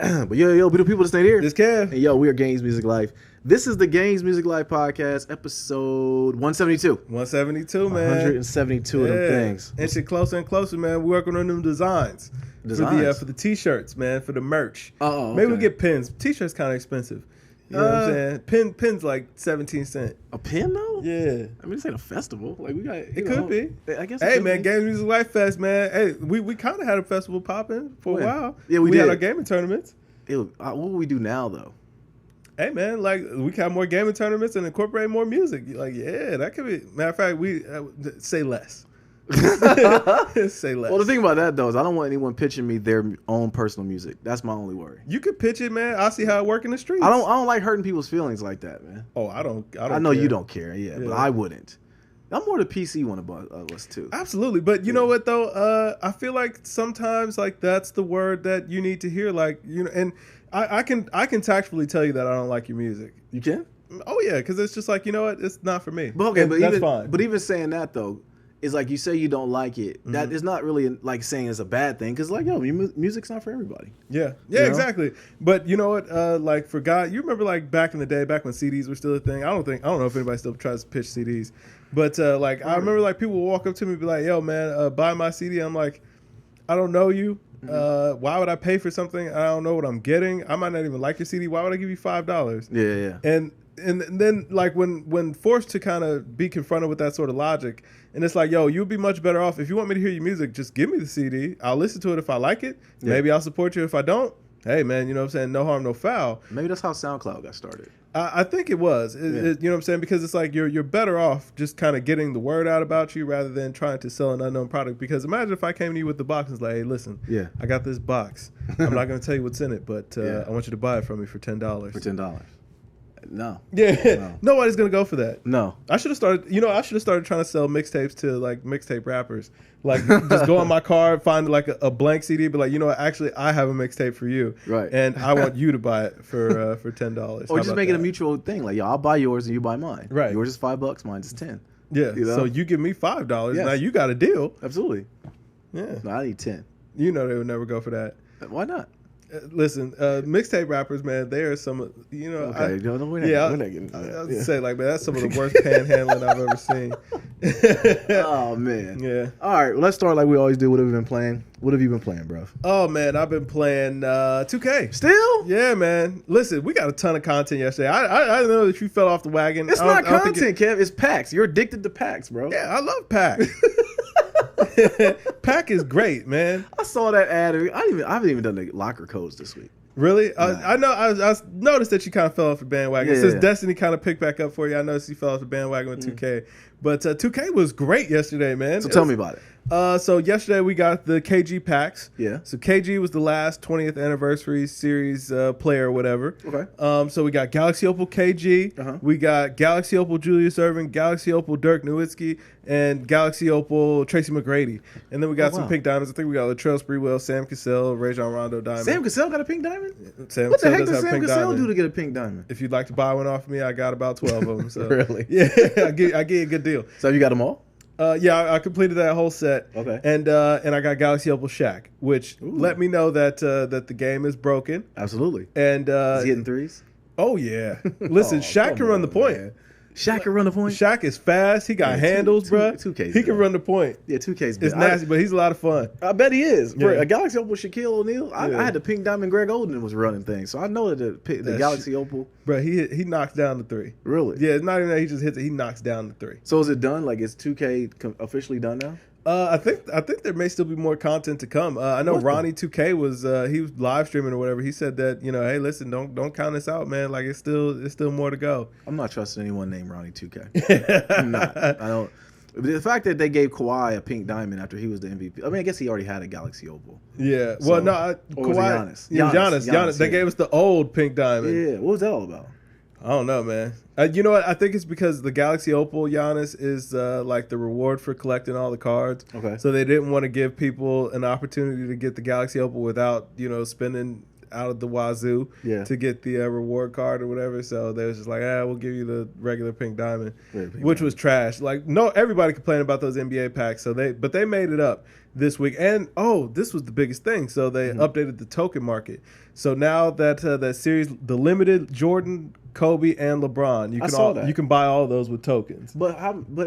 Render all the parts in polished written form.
But yo, we the people that stay here. This Kev. And yo, we are Games Music Life. This is the Games Music Life podcast, episode 172. 172, man. 172 of them things. Inching closer and closer, man. We're working on them designs. For the t-shirts, man, for the merch. Oh, okay. Maybe we get pins. T-shirts kind of expensive. You know what I'm saying? Pins like 17 cents. A pin though? Yeah. I mean, this ain't a festival. Like we got. It could be. I guess. Hey, man, Games Music Life Fest, man. Hey, we kind of had a festival popping for a while. Yeah, we did. Had our gaming tournaments. What would we do now though? Hey, man, like we can have more gaming tournaments and incorporate more music. Like, yeah, that could be. Matter of fact, we say less. Say less. Well, the thing about that though is I don't want anyone pitching me their own personal music. That's my only worry. You could pitch it, man. I'll see how it work in the streets. I don't like hurting people's feelings like that, man. Oh, I don't I know care. you don't care, yeah, but I wouldn't. I'm more the PC one of us too. Absolutely, but you know what though? I feel like sometimes like that's the word that you need to hear. Like, you know, and I can tactfully tell you that I don't like your music. You can? Oh yeah, because it's just like, you know what? It's not for me. But okay, but that's even fine. But even saying that though. It's like you say you don't like it. Mm-hmm. That is not really like saying it's a bad thing because like, yo, music's not for everybody. Yeah, you know? Exactly. But you know what? Like for God, you remember like back in the day, back when CDs were still a thing. I don't know if anybody still tries to pitch CDs, but like I remember like people would walk up to me and be like, "Yo, man, buy my CD." I'm like, I don't know you. Mm-hmm. Why would I pay for something I don't know what I'm getting? I might not even like your CD. Why would I give you $5? Yeah. And then like when forced to kind of be confronted with that sort of logic, and it's like, yo, you'd be much better off if you want me to hear your music, just give me the CD. I'll listen to it if I like it. Yeah. Maybe I'll support you. If I don't, hey man, you know what I'm saying? No harm, no foul. Maybe that's how SoundCloud got started. I think it was. You know what I'm saying? Because it's like you're better off just kind of getting the word out about you rather than trying to sell an unknown product. Because imagine if I came to you with the box and was like, hey, listen, I got this box. I'm not going to tell you what's in it, but I want you to buy it from me for $10. For $10. No. Yeah. No. Nobody's gonna go for that. No. I should have started trying to sell mixtapes to like mixtape rappers. Like just go on my car, find like a blank CD, be like, you know what, actually I have a mixtape for you. Right. And I want you to buy it for $10. Or just make it a mutual thing. Like, yo, I'll buy yours and you buy mine. Right. Yours is $5, mine's is 10. Yeah. You know? So you give me $5. Yes. Now you got a deal. Absolutely. Yeah. No, I need 10. You know they would never go for that. Why not? Listen, mixtape rappers, man, they are some, you know. Okay, we're not getting into that. I was say, like, man, that's some of the worst panhandling I've ever seen. Oh, man. Yeah. All right, well, let's start like we always do. What have we been playing? What have you been playing, bro? Oh, man, I've been playing 2K. Still? Yeah, man. Listen, we got a ton of content yesterday. I didn't know that you fell off the wagon. It's not content, Kev. It's packs. You're addicted to packs, bro. Yeah, I love packs. Pack is great, man. I saw that ad. I haven't even done the locker codes this week. Really? Nah. I know. I noticed that you kind of fell off the bandwagon. Yeah, Since yeah. Destiny kind of picked back up for you, I noticed you fell off the bandwagon with 2K. But 2K was great yesterday, man. So tell me about it. So yesterday we got the KG packs. Yeah. So KG was the last 20th anniversary series player or whatever. Okay. So we got Galaxy Opal KG. Uh-huh. We got Galaxy Opal Julius Erving, Galaxy Opal Dirk Nowitzki, and Galaxy Opal Tracy McGrady. And then we got some pink diamonds. I think we got Latrell Sprewell, Sam Cassell, Rajon Rondo diamond. Sam Cassell got a pink diamond? Sam What the Cassell heck does does have a Sam pink Cassell diamond. do to get a pink diamond? If you'd like to buy one off me, I got about 12 of them. So. Really? Yeah, I get you a good deal. So have you got them all? Yeah, I completed that whole set. Okay. And I got Galaxy Opal Shaq, which let me know that the game is broken. Absolutely. And is he hitting threes? Oh yeah. Listen, Shaq can run the point. Man. Shaq can run the point. Shaq is fast. He got handles, bro. 2K's he can run the point. Yeah, 2K's good. It's nasty, but he's a lot of fun. I bet he is. Yeah. A Galaxy Opal Shaquille O'Neal. I had the pink diamond Greg Oden was running things, so I know that the Galaxy Opal. Bro, he knocks down the three. Really? Yeah, it's not even that he just hits it. He knocks down the three. So is it done? Like, is 2K officially done now? I think there may still be more content to come. I know Ronnie 2K was he was live streaming or whatever. He said that, you know, hey, listen, don't count us out, man. Like it's still more to go. I'm not trusting anyone named Ronnie 2K. I'm not. I don't. The fact that they gave Kawhi a pink diamond after he was the MVP. I mean, I guess he already had a Galaxy Opal. Yeah. So, well, no, or was it Kawhi. Giannis? Yeah, Giannis. They gave us the old pink diamond. Yeah. What was that all about? I don't know, man. You know what? I think it's because the Galaxy Opal Giannis is like the reward for collecting all the cards. Okay. So they didn't want to give people an opportunity to get the Galaxy Opal without, you know, spending out of the wazoo to get the reward card or whatever. So they was just like, we'll give you the regular pink diamond, which was trash. Like, no, everybody complained about those NBA packs. But they made it up. this week. And this was the biggest thing. So they updated the token market. So now that that series, the limited Jordan, Kobe, and LeBron, you can buy all of those with tokens. But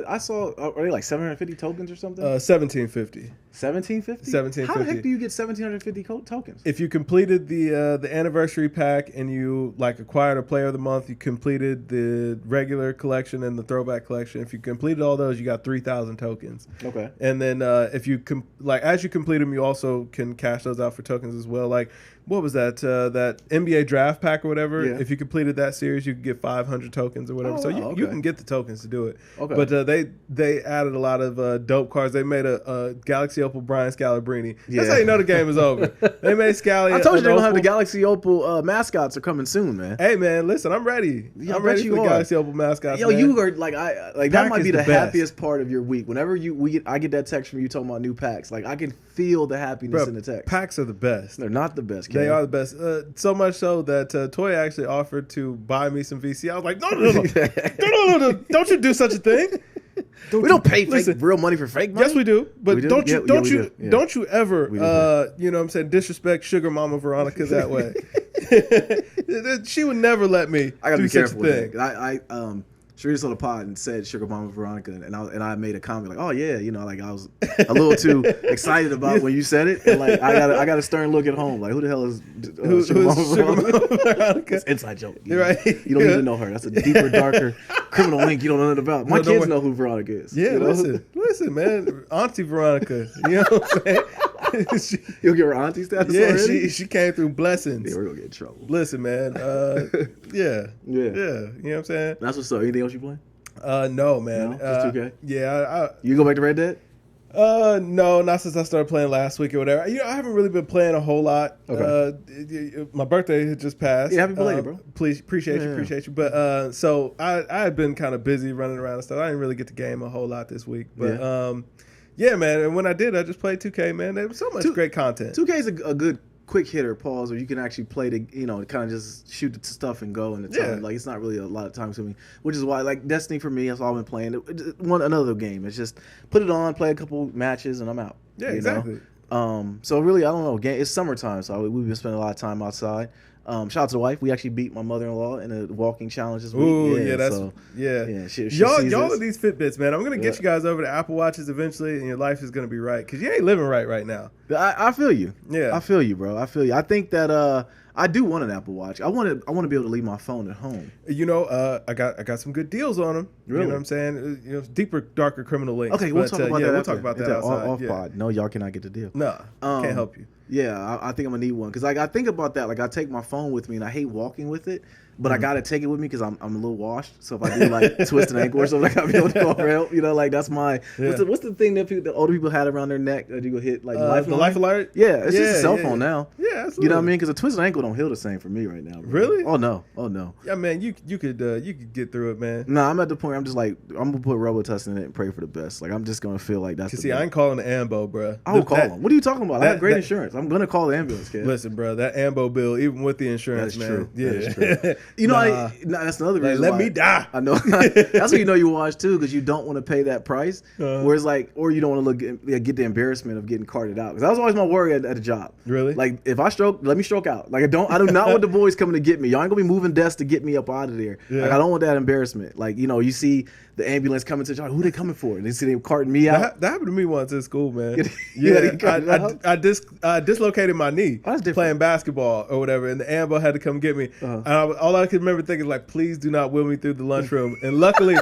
I saw, are they like 750 tokens or something? 1750. 1750? 1750. How the heck do you get 1750 tokens? If you completed the anniversary pack and you like acquired a player of the month, you completed the regular collection and the throwback collection. If you completed all those, you got 3,000 tokens. Okay. And then if you as you complete them, you also can cash those out for tokens as well. Like, what was that? That NBA draft pack or whatever. Yeah. If you completed that series, you could get 500 tokens or whatever. So you can get the tokens to do it. Okay. But they added a lot of dope cards. They made a Galaxy Opal Brian Scalabrine. That's how you know the game is over. They made Scally. I told you they're gonna have the Galaxy Opal mascots are coming soon, man. Hey man, listen, I'm ready. Yeah, I'm ready for the Galaxy Opal mascots. Yo, man. you are like that might be the happiest part of your week. Whenever I get that text from you talking about new packs, like I can feel the happiness in the text. Packs are the best. They're not the best. They are the best. So much so that Toy actually offered to buy me some VC. I was like, no, don't you do such a thing. We don't pay real money for fake money. Yes, we do. But don't you ever, you know what I'm saying, disrespect Sugar Mama Veronica that way. She would never let me I gotta do be such careful a thing. with that. Sharita on the pod and said Sugar Mama Veronica, and I made a comment like, oh yeah, like I was a little too excited about when you said it, and like I got a stern look at home, like who the hell is Sugar Mama Veronica? It's an inside joke, right? You don't need to know her. That's a deeper, darker criminal link you don't know nothing about. My kids know who Veronica is. Yeah, listen, man, Auntie Veronica. You know what I'm saying? You'll give her auntie status. Yeah, already? she came through blessings. Yeah, we're gonna get in trouble. Listen, man. Yeah. You know what I'm saying? That's what's up. Anything else you playing? No, man. No? Just 2K? Yeah. You go back to Red Dead? No, not since I started playing last week or whatever. I haven't really been playing a whole lot. Okay. My birthday had just passed. Yeah, happy belated, bro. Please, appreciate you. But so I had been kind of busy running around and stuff. I didn't really get to game a whole lot this week. But yeah, man. And when I did, I just played 2K, man. There was so much great content. 2K is a good quick hitter, pause, where you can actually play the, kind of just shoot the stuff and go in the time. Like, it's not really a lot of time consuming, which is why, like, Destiny for me, that's all I've been playing. Another game. It's just put it on, play a couple matches, and I'm out. Yeah, exactly. So really, I don't know. It's summertime, so we've been spending a lot of time outside. Shout out to the wife. We actually beat my mother-in-law in a walking challenge this week. Ooh, y'all are these Fitbits, man. I'm gonna get you guys over to Apple Watches eventually, and your life is gonna be right because you ain't living right now. I feel you. Yeah, I feel you, bro. I feel you. I think that I do want an Apple Watch. I want to be able to leave my phone at home. I got some good deals on them. Really? You know what I'm saying? Deeper, darker criminal links. Okay, we'll talk about that. We'll talk about that outside. Off pod. No, y'all cannot get the deal. No, can't help you. Yeah, I think I'm gonna need one because I think about that. Like, I take my phone with me, and I hate walking with it, but I gotta take it with me because I'm a little washed. So if I do like twist an ankle or something, I gotta be able to call for help. Like that's my what's the thing that the older people had around their neck that you go hit like the life alert? Yeah, it's just a cell phone now. Yeah, absolutely. You know what I mean? Because a twisted ankle don't heal the same for me right now. Bro. Really? Oh no. Yeah, man, you could get through it, man. No, I'm at the point. I'm just like I'm gonna put Robitussin in it and pray for the best. Like I'm just gonna feel like that's. I ain't calling the ambo, bro. I'll call them. What are you talking about? I have great insurance. I'm gonna call the ambulance. Kid. Listen, bro, that ambo bill, even with the insurance, that's man. True. Yeah, that is true. That's another reason. Let me die. I know. That's what you watch too, because you don't want to pay that price. Whereas or you don't want to get the embarrassment of getting carted out. Because that was always my worry at a job. Really? Like if I stroke, let me stroke out. Like I do not want the boys coming to get me. Y'all ain't gonna be moving desks to get me up out of there. Yeah. Like I don't want that embarrassment. Like you see the ambulance coming to y'all. Who they coming for? And they see them carting me out. That happened to me once in school, man. I dislocated my knee playing basketball or whatever, and the ambo had to come get me. And all I could remember thinking is like, please do not wheel me through the lunchroom. And luckily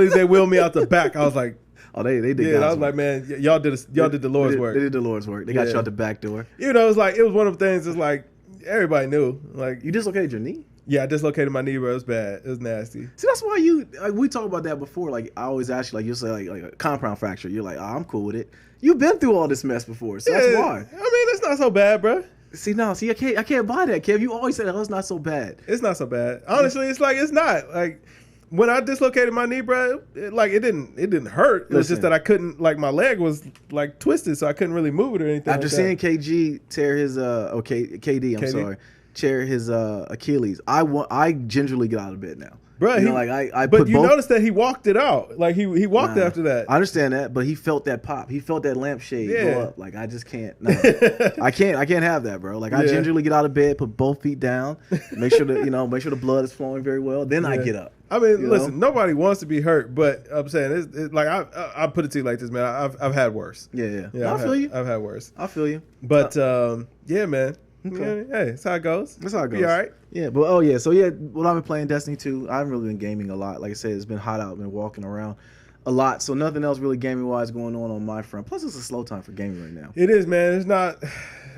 they wheeled me out the back. I was like, oh, they did. Yeah, I was like, man, y'all did the Lord's work. They did the Lord's work. They got you out the back door. It was one of the things. It's like everybody knew. Like you dislocated your knee. Yeah, I dislocated my knee, bro. It was bad. It was nasty. See, that's why we talked about that before. Like, I always ask you, like, you'll say, like a compound fracture. You're like, I'm cool with it. You've been through all this mess before, so that's why. I mean, it's not so bad, bro. See, I can't buy that, Kev. You always say, oh, it's not so bad. It's not so bad. Honestly, it's not. Like, when I dislocated my knee, bro, it didn't hurt. It was just that I couldn't, like, my leg was, like, twisted, so I couldn't really move it or anything. After seeing KG tear his, KD, tear his Achilles, I gingerly get out of bed now. Bro, you know, like I but put you both. noticed that he walked it out. Like he walked Nah, after that. I understand that, but he felt that pop. He felt that lampshade Yeah. go up. Like I just can't. No, I can't have that, bro. Like I Yeah. gingerly get out of bed, put both feet down, make sure that make sure the blood is flowing very well. Then I get up. I mean, you listen, know? nobody wants to be hurt, but I'm saying it's like I put it to you like this, man. I've had worse. Yeah. Yeah, I feel you. I've had worse. I feel you. But yeah, man. Okay. Yeah, hey, that's how it goes. That's how it goes. Be all right. Yeah, but well, I've been playing Destiny 2. I haven't really been gaming a lot. Like I said, it's been hot out. Been walking around a lot, so nothing else really gaming wise going on my front. Plus, it's a slow time for gaming right now. It is, man. It's not.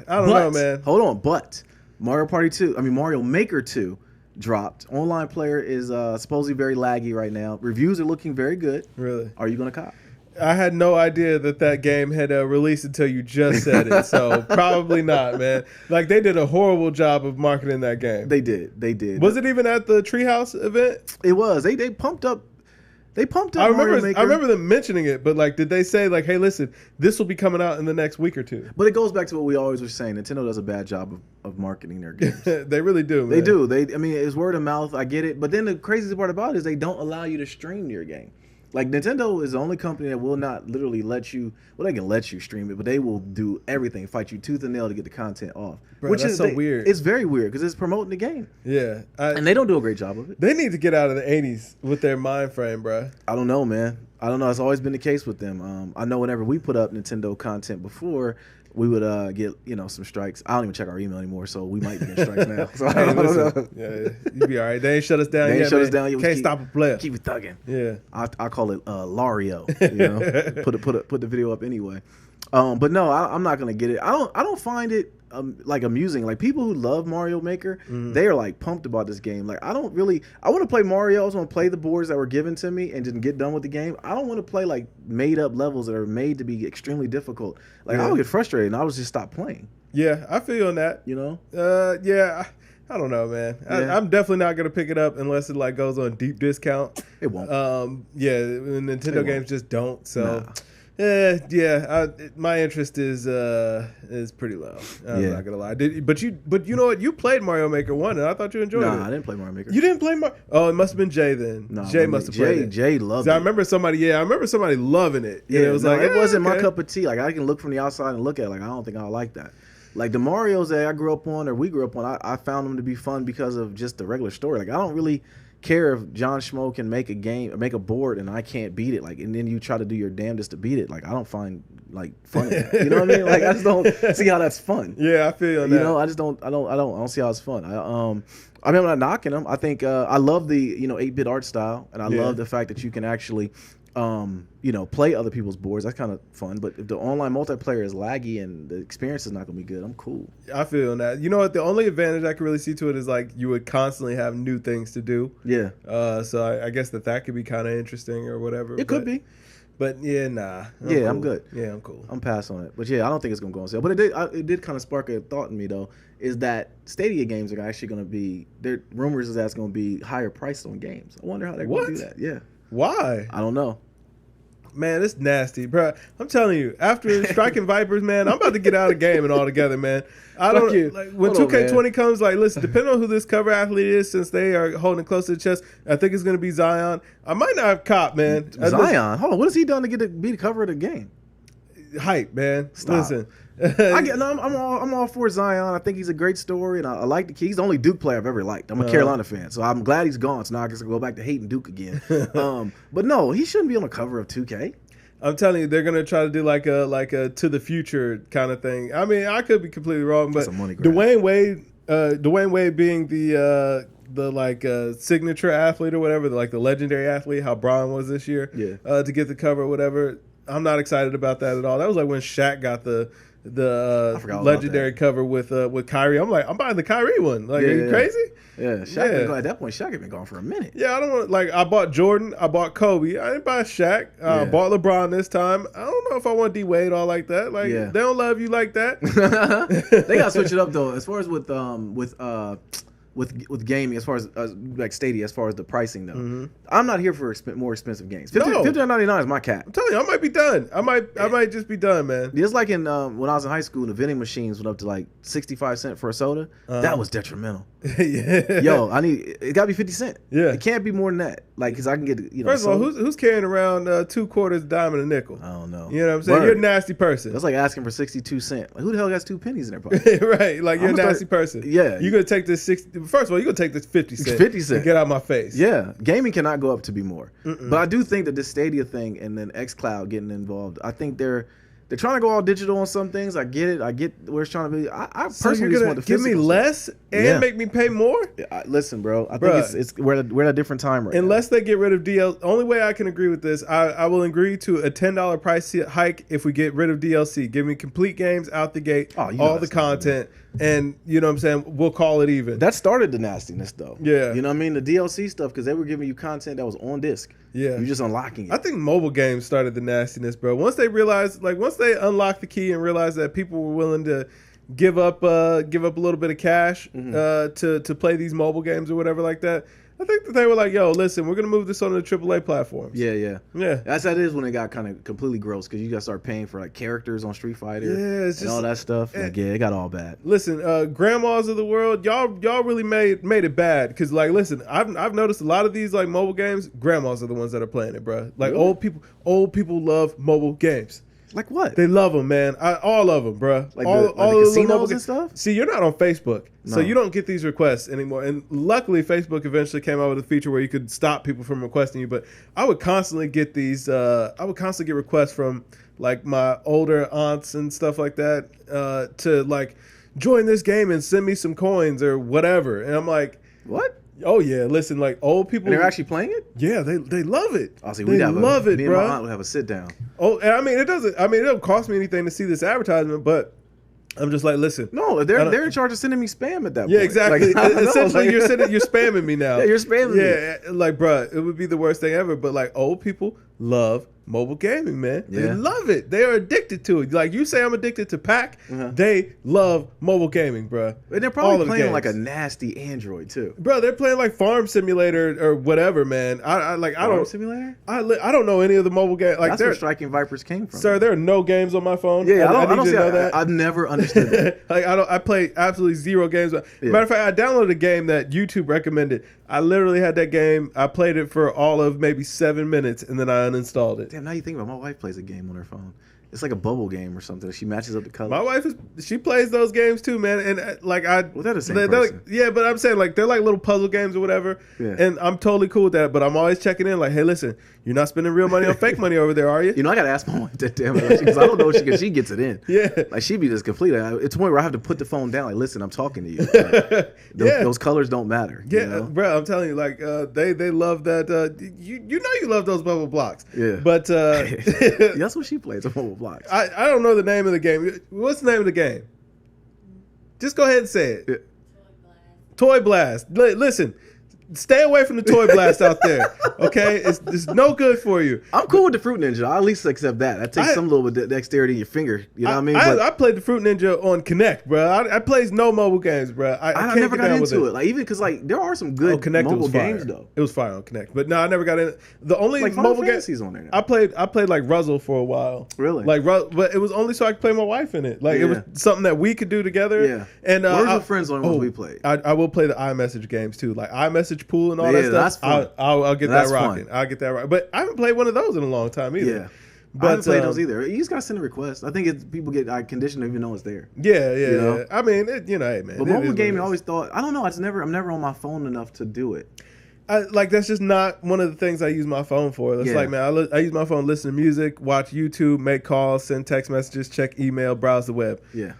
I don't know, man. Hold on, but Mario Maker 2 dropped. Online player is supposedly very laggy right now. Reviews are looking very good. Really? Are you gonna cop? I had no idea that game had released until you just said it. So probably not, man. Like they did a horrible job of marketing that game. They did. Was it even at the Treehouse event? It was. They pumped up. They pumped up. I Mario Maker. remember them mentioning it, but like, did they say like, "Hey, listen, this will be coming out in the next week or two"? But it goes back to what we always were saying. Nintendo does a bad job of marketing their games. They really do. Man. They do. I mean, it's word of mouth. I get it. But then the craziest part about it is they don't allow you to stream your game. Like Nintendo is the only company that will not literally let you. Well, they can let you stream it, but they will do everything, fight you tooth and nail to get the content off. Bro, which that's is so weird. It's very weird because it's promoting the game. Yeah, and they don't do a great job of it. They need to get out of the '80s with their mind frame, bro. I don't know, man. I don't know. It's always been the case with them. I know whenever we put up Nintendo content before, we would get some strikes. I don't even check our email anymore, so we might be getting strikes now. So I don't know. Yeah, you be all right. They ain't shut us down They yet. ain't shut us down yet. Can't stop a player. Keep it thugging. Yeah, I call it Lario. Put the video up anyway. But no, I'm not gonna get it. I don't find it like amusing. Like people who love Mario Maker, they are like pumped about this game. Like I want to play Mario. I just want to play the boards that were given to me and just get done with the game. I don't want to play like made up levels that are made to be extremely difficult. Like I would get frustrated and I would just stop playing. Yeah, I feel you on that. You know? Yeah. I don't know, man. Yeah. I'm definitely not gonna pick it up unless it like goes on deep discount. It won't. Yeah, Nintendo games just don't. So. Nah. My interest is pretty low. I'm not gonna lie. But you know what? You played Mario Maker 1, and I thought you enjoyed it. Nah, I didn't play Mario Maker. You didn't play Mario? Oh, it must have been Jay then. No, Jay must have played it. Jay loved it. it. I remember somebody loving it. Yeah, it was like it wasn't my cup of tea. Like I can look from the outside and look at it. Like I don't think I like that. Like the Marios that I grew up on or we grew up on, I found them to be fun because of just the regular story. Like I don't really care if John Schmo can make a game or make a board and I can't beat it. Like and then you try to do your damnedest to beat it. Like I don't find like fun in that. You know what I mean? Like I just don't see how that's fun. Yeah, I feel you on that. You know, I don't see how it's fun. I mean, I'm not knocking them. I think I love the 8-bit art style and I love the fact that you can actually play other people's boards. That's kind of fun. But if the online multiplayer is laggy and the experience is not going to be good, I'm cool. I feel on that. You know what? The only advantage I can really see to it is like you would constantly have new things to do. Yeah. So I guess that could be kind of interesting or whatever. It could be. But yeah, nah. I'm good. Yeah, I'm cool. I'm pass on it. But yeah, I don't think it's going to go on sale. But it did kind of spark a thought in me though, is that Stadia games are actually going to be, there rumors is that's going to be higher priced on games. I wonder how they're going to do that. Yeah. Why? I don't know. Man, it's nasty, bro. I'm telling you, after striking Vipers, man, I'm about to get out of gaming altogether, man. I don't like when 2K20 comes. Like, listen, depending on who this cover athlete is, since they are holding close to the chest, I think it's going to be Zion. I might not have cop, man. Zion, hold on, what has he done to be the cover of the game? Hype, man. Stop. Listen. I'm all for Zion. I think he's a great story, and I like the kid. He's the only Duke player I've ever liked. I'm a Carolina fan, so I'm glad he's gone. So now I guess I go back to hating Duke again. But no, he shouldn't be on the cover of 2K. I'm telling you, they're gonna try to do like a to the future kind of thing. I mean, I could be completely wrong, but Dwayne Wade being the signature athlete or whatever, the legendary athlete, how Braun was this year, to get the cover or whatever. I'm not excited about that at all. That was like when Shaq got the legendary cover with Kyrie. I'm like, I'm buying the Kyrie one. Like, are you crazy? Yeah, Shaq at that point, Shaq had been gone for a minute. Yeah, I don't want I bought Jordan, I bought Kobe. I didn't buy Shaq. I bought LeBron this time. I don't know if I want D Wade all like that. Like, they don't love you like that. They gotta switch it up though. As far as with gaming, as far as like Stadia, as far as the pricing though, I'm not here for more expensive games. $59.99 is my cap. I'm telling you, I might be done. I might just be done, man. It's like in when I was in high school, the vending machines went up to like 65 cents for a soda. That was detrimental. Yeah. Yo, it gotta be 50 Cent. Yeah. It can't be more than that. Like, cause I can get, First of all, who's carrying around 2 quarters, a dime, and a nickel? I don't know. You know what I'm saying? Word. You're a nasty person. That's like asking for 62 cents. Like, who the hell has 2 pennies in their pocket? Right. Like, you're a nasty person. Yeah. You're going to take this 60. First of all, you're going to take this 50 cents. 50 cents. And get out of my face. Yeah. Gaming cannot go up to be more. But I do think that this Stadia thing and then xCloud getting involved, I think they're trying to go all digital on some things. I get it. I get where it's trying to be. I personally just want the give me physical less and make me pay more? Listen, bro. I think we're at a different time right now. Unless they get rid of DLC. Only way I can agree with this, I will agree to a $10 price hike if we get rid of DLC. Give me complete games out the gate, all the content, and you know what I'm saying? We'll call it even. That started the nastiness, though. Yeah. You know what I mean? The DLC stuff, because they were giving you content that was on disc. Yeah. You're just unlocking it. I think mobile games started the nastiness, bro. Once they unlocked the key and realized that people were willing to give up a little bit of cash to play these mobile games or whatever like that, I think that they were like, yo, listen, we're going to move this on the AAA platforms. Yeah. That's how it is when it got kind of completely gross, because you got to start paying for like characters on Street Fighter and all that stuff. Like, it got all bad. Listen, grandmas of the world, y'all really made it bad, because like, listen, I've noticed a lot of these like mobile games, grandmas are the ones that are playing it, bro. Like really? old people love mobile games. Like what? They love them, man. All of them, bro. Like all the casinos and stuff? See, you're not on Facebook, so No. you don't get these requests anymore. And luckily, Facebook eventually came out with a feature where you could stop people from requesting you. But I would constantly get these. I would constantly get requests from like my older aunts and stuff like that to like join this game and send me some coins or whatever. And I'm like, what? Oh yeah, listen, like old people. And they're actually playing it? Yeah, they love it. Oh, see, they love it, me bro. and my aunt would have a sit down. Oh, and I mean, it don't cost me anything to see this advertisement, but I'm just like, listen. No, they're in charge of sending me spam at that point. Yeah, exactly. Like, Essentially, you're spamming me now. Yeah, you're spamming me. Yeah, like, bro, it would be the worst thing ever. But like, old people love mobile gaming, man. They love it. They are addicted to it. Like you say, I'm addicted to Pac. They love mobile gaming, bro. And they're probably playing like a nasty Android too, bro. They're playing like Farm Simulator or whatever, man. Farm Simulator. I don't know any of the mobile games. Like that's where Striking Vipers came from. Sir, there are no games on my phone. Yeah, I don't need see to know that. I've never understood that. Like I play absolutely zero games. Matter of fact, I downloaded a game that YouTube recommended. I literally had that game. I played it for all of maybe 7 minutes, and then I uninstalled it. Damn, now you think about it, my wife plays a game on her phone. It's like a bubble game or something. She matches up the colors. My wife she plays those games too, man. And like they're the same person. Yeah, but I'm saying like they're like little puzzle games or whatever. Yeah. And I'm totally cool with that. But I'm always checking in. Like, hey, listen, you're not spending real money on fake money over there, are you? You know, I gotta ask my wife that damn it, because I don't know if she gets it in. Yeah, like she be just complete. It's a point where I have to put the phone down. Like, listen, I'm talking to you. Like, those colors don't matter. Yeah, you know? Bro, I'm telling you, like they love that. You know you love those bubble blocks. Yeah, but that's what she plays, bubble blocks. I don't know the name of the game. What's the name of the game? Just go ahead and say it. Yeah. Toy Blast. Listen, stay away from the Toy Blast out there. Okay, it's no good for you. I'm cool with the Fruit Ninja. I'll at least accept that. That takes some little bit of dexterity in your finger. You know what I mean? I played the Fruit Ninja on Kinect, bro. I plays no mobile games, bro. I never got into it. Like even because like there are some good mobile games though. It was fire on Kinect, but no, I never got in. The only like mobile games on there. Now. I played like Ruzzle for a while. Really? Like, but it was only so I could play my wife in it. Like it was something that we could do together. Yeah. And where's your friends on what we played? I will play the iMessage games too, like iMessage Pool and all that stuff. That's fun. I'll get that rocking. I'll get that right. But I haven't played one of those in a long time either. Yeah. But I haven't played those either. You just gotta send a request. I think people get conditioned to even know it's there. Yeah. You know? Yeah. I mean, hey man. But mobile gaming, I always thought. I don't know. I'm never on my phone enough to do it. That's just not one of the things I use my phone for. It's like, man, I use my phone to listen to music, watch YouTube, make calls, send text messages, check email, browse the web. Yeah.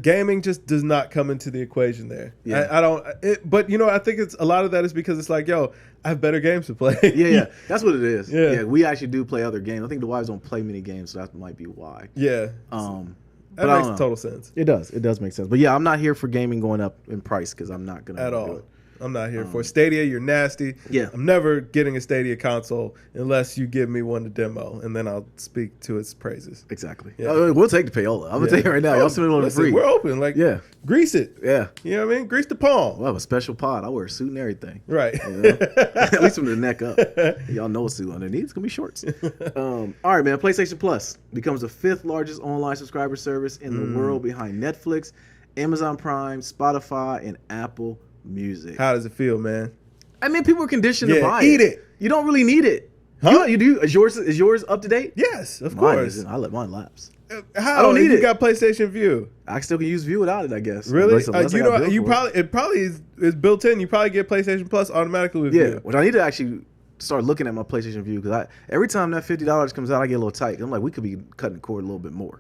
Gaming just does not come into the equation there. Yeah. I don't. But I think it's a lot of that is because it's like, yo, I have better games to play. Yeah, that's what it is. Yeah, we actually do play other games. I think the wives don't play many games, so that might be why. Yeah. But that makes total sense. It does make sense. But yeah, I'm not here for gaming going up in price because I'm not gonna do it. I'm not here for Stadia. You're nasty. Yeah. I'm never getting a Stadia console unless you give me one to demo, and then I'll speak to its praises. Exactly. Yeah. We'll take the payola. I'm gonna tell you right now. Y'all send me one for free. We're open. Like, grease it. Yeah. You know what I mean? Grease the palm. We'll have a special pod. I'll wear a suit and everything. Right. You know? At least from the neck up. Y'all know a suit underneath. It's gonna be shorts. All right, man. PlayStation Plus becomes the 5th largest online subscriber service in the world behind Netflix, Amazon Prime, Spotify, and Apple music. How does it feel, man? I mean, people are conditioned to buy eat it. You don't really need it. Huh? You do. Is yours up to date? Yes, of Mine course. isn't. I let mine lapse. How? I don't need you it. got PlayStation View. I still can use View without it, I guess. Really? Unless I got billed for it probably is built in. You probably get PlayStation Plus automatically with Yeah, View. which I need to actually start looking at my PlayStation View because every time that $50 comes out, I get a little tight. I'm like, we could be cutting the cord a little bit more.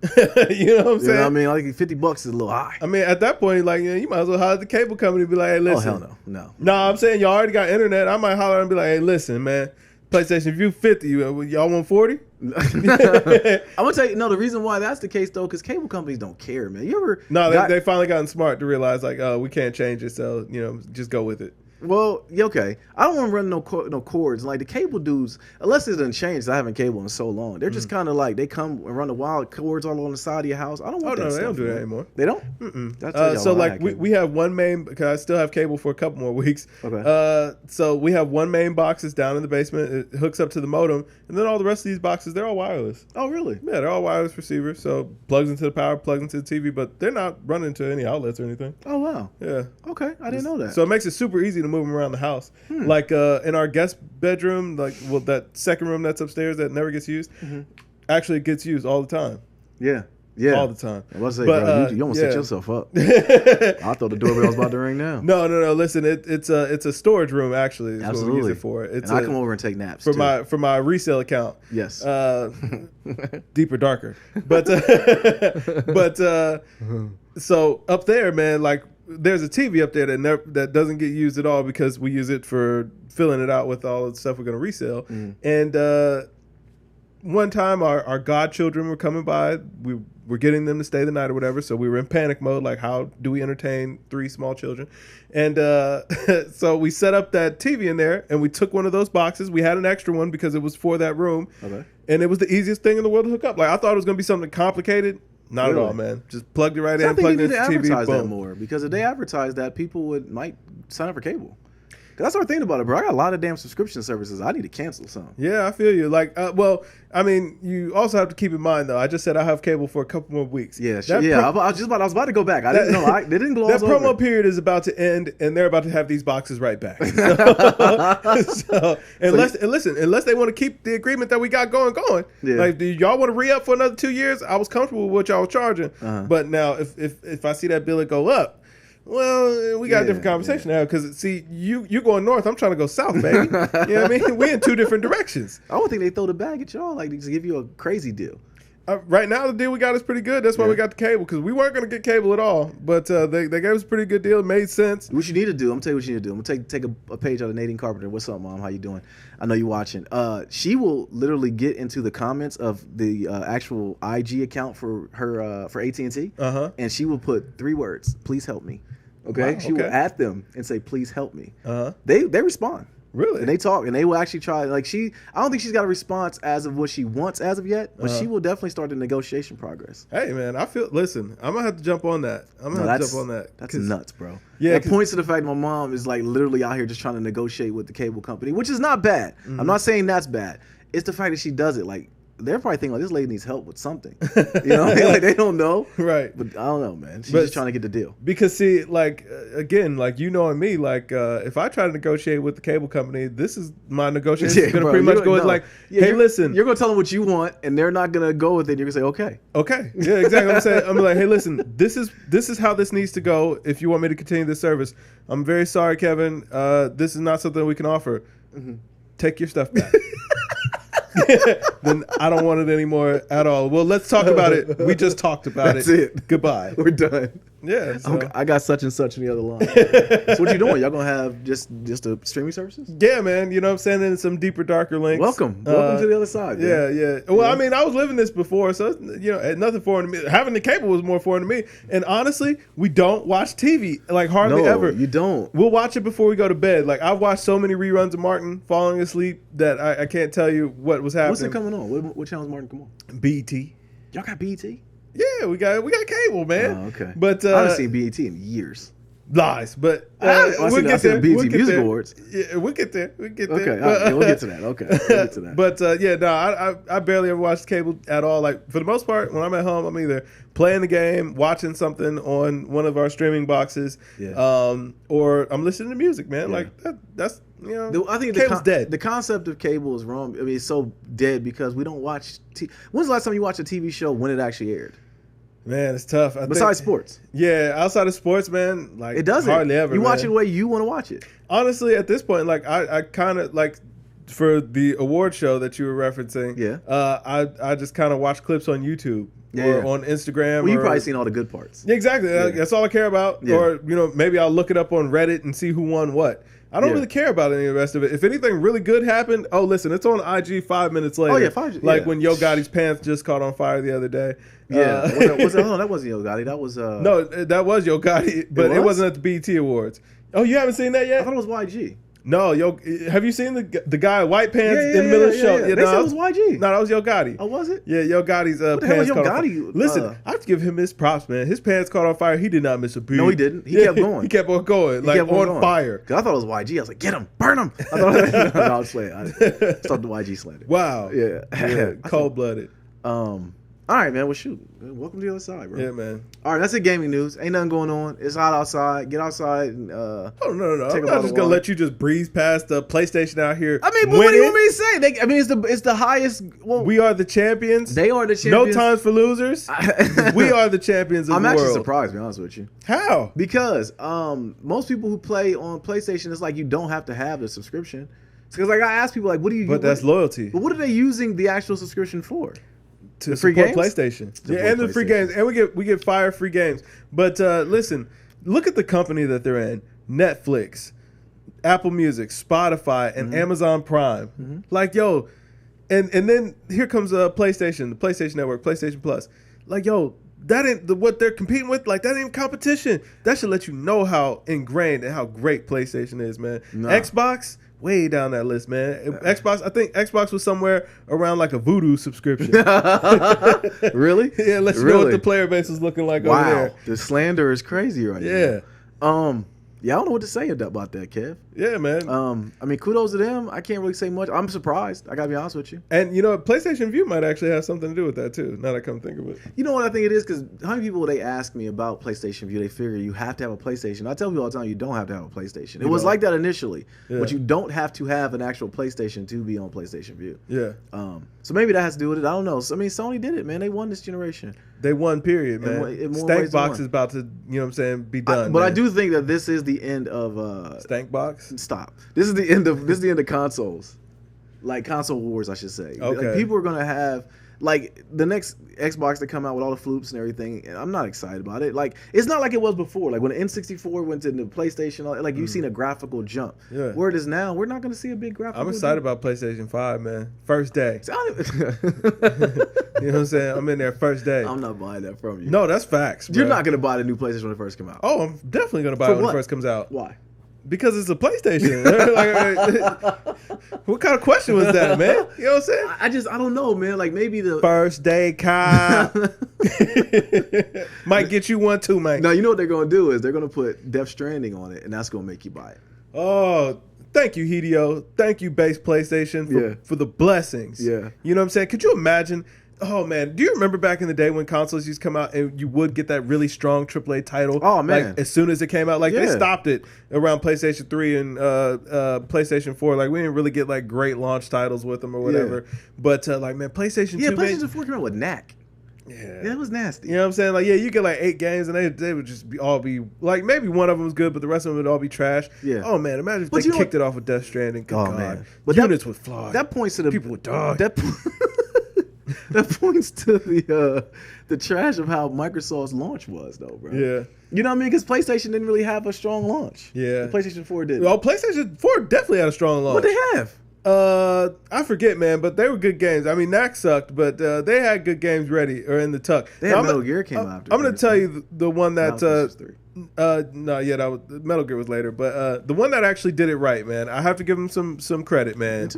You know what I'm saying? You know what I mean? Like $50 is a little high. I mean, at that point, like, you might as well holler at the cable company and be like, hey, listen. Oh, hell no. No, I'm saying y'all already got internet. I might holler and be like, hey, listen, man, PlayStation View 50, y'all want 40? I'm gonna tell you, no, the reason why that's the case though, because cable companies don't care, man. You ever they finally gotten smart to realize like, oh, we can't change it, so just go with it. Well, yeah, okay. I don't want to run no cords. Like the cable dudes, unless it doesn't change. I haven't cable in so long. They're just kind of like they come and run the wild cords all on the side of your house. I don't want that. No, stuff, they don't do man. that anymore. They don't. Mm-mm. So like we have one main, because I still have cable for a couple more weeks. Okay. So we have one main box that's down in the basement. It hooks up to the modem, and then all the rest of these boxes, they're all wireless. Oh, really? Yeah, they're all wireless receivers. So plugs into the power, plugs into the TV, but they're not running to any outlets or anything. Oh, wow. Yeah. Okay, I didn't know that. So it makes it super easy to move them around the house. Like in our guest bedroom, that second room that's upstairs that never gets used, actually gets used all the time. Yeah, all the time. I was say, bro, you almost set yourself up. I thought the doorbell was about to ring now. No. Listen, it's a storage room actually. Is Absolutely. What we use it for. It's I come over and take naps for my resale account. Yes. Deeper, darker, but so up there, man, like. There's a TV up there that doesn't get used at all because we use it for filling it out with all the stuff we're going to resell. And one time our godchildren were coming by. We were getting them to stay the night or whatever. So we were in panic mode. Like, how do we entertain 3 small children? And so we set up that TV in there and we took one of those boxes. We had an extra one because it was for that room. Okay. And it was the easiest thing in the world to hook up. Like, I thought it was going to be something complicated. Not really? At all, man. Just plugged it right I in, think plugged you it need into to TV. advertise Boom. that more because if they advertise that, people might sign up for cable. That's what I'm thinking about it, bro. I got a lot of damn subscription services. I need to cancel some. Yeah, I feel you. Like, well, I mean, you also have to keep in mind, though. I just said I have cable for a couple more weeks. Yeah, sure. I was about to go back. I didn't know. They didn't gloss that promo over. period is about to end, and they're about to have these boxes right back. Unless they want to keep the agreement that we got going. Yeah. Like, do y'all want to re-up for another 2 years? I was comfortable with what y'all were charging, but now if I see that bill go up. Well, we got a different conversation now because, see, you going north. I'm trying to go south, baby. You know what I mean? We're in 2 different directions. I don't think they throw the bag at y'all like to give you a crazy deal. Right now, the deal we got is pretty good. That's why we got the cable because we weren't going to get cable at all. But they gave us a pretty good deal. It made sense. What you need to do, I'm going to tell you what you need to do. I'm going to take a page out of Nadine Carpenter. What's up, Mom? How you doing? I know you're watching. She will literally get into the comments of the actual IG account for her for AT&T. And she will put 3 words, please help me. Okay? Wow, she will add them and say, please help me. They respond. Really? And they talk, and they will actually try. Like I don't think she's got a response as of what she wants as of yet, but she will definitely start the negotiation progress. Hey, man, listen, I'm going to have to jump on that. That's nuts, bro. Yeah, that points to the fact my mom is like literally out here just trying to negotiate with the cable company, which is not bad. I'm not saying that's bad. It's the fact that she does it. Like, they're probably thinking like this lady needs help with something. You know, like they don't know, right? But I don't know, man. She's just trying to get the deal. Because see, like again, like you knowing me, like if I try to negotiate with the cable company, this is my negotiation. It's gonna pretty much go as like, hey, listen, you're gonna tell them what you want, and they're not gonna go with it. You're gonna say, okay, yeah, exactly. I'm saying, I'm like, hey, listen, this is how this needs to go. If you want me to continue this service, I'm very sorry, Kevin. This is not something we can offer. Take your stuff back. Then I don't want it anymore at all. Well, let's talk about it. We just talked about That's it. Goodbye. We're done. Yeah. So. I got such and such in the other line. So what you doing? Y'all gonna have just a streaming services? Yeah, man. You know what I'm saying? And some deeper, darker links. Welcome to the other side. Man. Yeah. Well, I mean, I was living this before, so nothing foreign to me. Having the cable was more foreign to me. And honestly, we don't watch TV like hardly ever. You don't. We'll watch it before we go to bed. Like I've watched so many reruns of Martin falling asleep that I can't tell you what was happening. What's it coming on? What channel's Martin come on? BET. Y'all got BET? Yeah, we got cable, man. Oh, okay. But I haven't seen BET in years. Lies, but I see the BET Music Awards. Yeah, we'll get there. We'll get Okay, there. all right, we'll get to that. Okay, we'll get to that. But yeah, no, I barely ever watch cable at all. Like for the most part, when I'm at home, I'm either playing the game, watching something on one of our streaming boxes, or I'm listening to music, man. Like that's I think cable's dead. The concept of cable is wrong. I mean, it's so dead because we don't watch. When's the last time you watched a TV show when it actually aired? Man, it's tough. Besides sports. Yeah, outside of sports, man, like it doesn't. Hardly ever. You watch it the way you want to watch it. Honestly, at this point, like I kind of like for the award show that you were referencing. I just kind of watch clips on YouTube or on Instagram. Well, you've probably seen all the good parts. Yeah, exactly. Yeah. That's all I care about. Yeah. Or maybe I'll look it up on Reddit and see who won what. I don't really care about any of the rest of it. If anything really good happened, listen, it's on IG 5 minutes later. Oh, yeah, like when Yo Gotti's pants just caught on fire the other day. Yeah. That wasn't Yo Gotti. That was... No, that was Yo Gotti, but it wasn't at the BET Awards. Oh, you haven't seen that yet? I thought it was YG. No, have you seen the guy white pants in the middle of the show? Yeah. They said it was YG. No, that was Yo Gotti. Oh, was it? Yeah, Yo Gotti's pants caught on fire. Listen, I have to give him his props, man. His pants caught on fire. He did not miss a beat. No, he didn't. He kept going. He kept on going, fire. Because I thought it was YG. I was like, get him, burn him. I thought, no, I was playing. I stopped the YG slander. Wow. Yeah. Cold-blooded. All right, man. Well, shoot. Welcome to the other side, bro. Yeah, man. All right, that's it. Gaming news. Ain't nothing going on. It's hot outside. Get outside and no. I'm not just gonna let you just breeze past the PlayStation out here. I mean, but what do you want me to say? It's the highest. Well, we are the champions. They are the champions. No times for losers. We are the champions of the world. I'm actually surprised, to be honest with you. How? Because most people who play on PlayStation, it's like you don't have to have the subscription. Because like I ask people, like, what do you? But that's loyalty. But what are they using the actual subscription for? To support PlayStation. And the free games. And we get fire free games. But listen, look at the company that they're in. Netflix, Apple Music, Spotify, and Amazon Prime. Mm-hmm. Like, yo, and then here comes PlayStation, the PlayStation Network, PlayStation Plus. Like, yo, that ain't what they're competing with. Like, that ain't competition. That should let you know how ingrained and how great PlayStation is, man. Xbox, way down that list, man. Xbox, I think Xbox was somewhere around like a Voodoo subscription. Really? Yeah, let's know what the player base is looking like over there. The slander is crazy right now. Yeah, I don't know what to say about that, Kev. Yeah, man. I mean, kudos to them. I can't really say much. I'm surprised. I gotta be honest with you. And PlayStation View might actually have something to do with that too. Now that I come think of it. You know what I think it is? Because how many people they ask me about PlayStation View? They figure you have to have a PlayStation. I tell people all the time you don't have to have a PlayStation. It was like that initially, but you don't have to have an actual PlayStation to be on PlayStation View. Yeah. So maybe that has to do with it. I don't know. So, I mean, Sony did it, man. They won this generation. They won, period, man. Stankbox is about to, be done. But I do think that this is the end of Stankbox. Stop. This is the end of consoles, like console wars, I should say. Okay. Like, people are gonna have like the next Xbox that come out with all the floops and everything. I'm not excited about it. Like, it's not like it was before. Like when the N64 went to the PlayStation, like you've seen a graphical jump. Yeah. Where it is now, we're not gonna see a big graphical. I'm excited about PlayStation 5, man. First day. You know what I'm saying? I'm in there first day. I'm not buying that from you. No, that's facts, bro. You're not gonna buy the new PlayStation when it first comes out. Oh, I'm definitely gonna buy it when it first comes out. Why? Because it's a PlayStation. What kind of question was that, man? You know what I'm saying? I don't know, man. Like maybe the first day cop might get you one too, man. No, you know what they're gonna do is they're gonna put Death Stranding on it, and that's gonna make you buy it. Oh, thank you, Hideo. Thank you, base PlayStation, for the blessings. Yeah. You know what I'm saying? Could you imagine? Oh, man. Do you remember back in the day when consoles used to come out and you would get that really strong AAA title? Oh, man. Like, as soon as it came out. Like, they stopped it around PlayStation 3 and PlayStation 4. Like, we didn't really get, like, great launch titles with them or whatever. Yeah. But, like, man, PlayStation 2... Yeah, PlayStation 4 came out with knack. Yeah, it was nasty. You know what I'm saying? Like, yeah, you get like 8 games and they would just all be like, maybe one of them was good, but the rest of them would all be trash. Yeah. Oh man, imagine if they kicked it off with Death Stranding. Good God. Man. But units would fly. That points to the people would die. That points to the trash of how Microsoft's launch was, though, bro. Yeah. You know what I mean? Because PlayStation didn't really have a strong launch. Yeah. The PlayStation 4 did. Well, PlayStation 4 definitely had a strong launch. What they have? I forget, man, but they were good games. I mean, Knack sucked, but they had good games ready or in the tuck. They had Metal Gear came out. I'm going to tell you the one that that was Metal Gear was later, but the one that actually did it right, man. I have to give them some credit, man.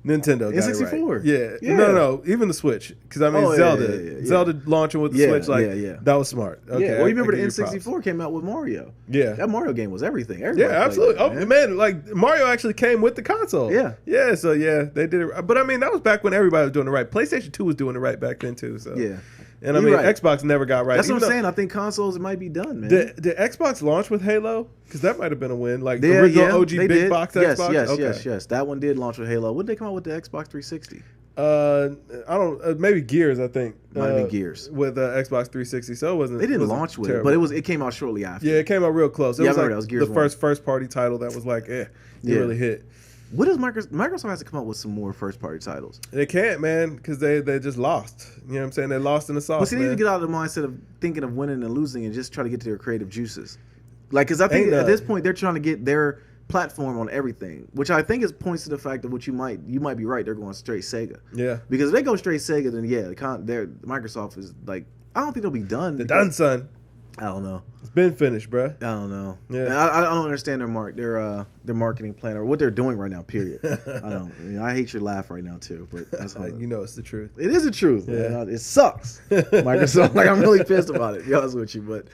Nintendo got it N64. right. Yeah. Yeah. No. Even the Switch. Because, I mean, Zelda. Yeah. Zelda launching with the Yeah, Switch, like, yeah. that was smart. Okay, Yeah, well, you remember I the give you props. N64 came out with Mario. Yeah. That Mario game was everything. Everybody Yeah, absolutely. played it, Man, like, Mario actually came with the console. Yeah. Yeah, so, yeah, they did it. But, I mean, that was back when everybody was doing it right. PlayStation 2 was doing it right back then, too. So. Yeah. And, I You're mean, right. Xbox never got right. That's what Even I'm though- saying. I think consoles might be done, man. Did Xbox launch with Halo? Because that might have been a win. Like, the original OG they big did. box Yes, Xbox? yes. That one did launch with Halo. When did they come out with the Xbox 360? I don't. Maybe Gears. I think Might have been Gears with Xbox 360. So it wasn't. They didn't wasn't launch with terrible. it, but it came out shortly after. Yeah, it came out real close. It Yeah, I was remember like that was Gears the first party title that was like, it Yeah. really hit. What does Microsoft has to come up with some more first party titles? They can't, man, because they just lost. You know what I'm saying? They lost in the sauce. But see, they need to man. get out of the mindset of thinking of winning and losing and just try to get to their creative juices. Like, because I think Ain't at none. this point they're trying to get their platform on everything, which I think points to the fact that you might be right. They're going straight Sega. Yeah, Because if they go straight Sega, then yeah, Microsoft is like, I don't think they'll be done. the done, son. I don't know. It's been finished, bruh. I don't know. Yeah. And I don't understand their marketing plan or what they're doing right now. Period. I don't. I hate your laugh right now too, but that's how You know it's the truth. it is the truth. Yeah. Man. It sucks. Microsoft. Like, I'm really pissed about it. To be honest with you, but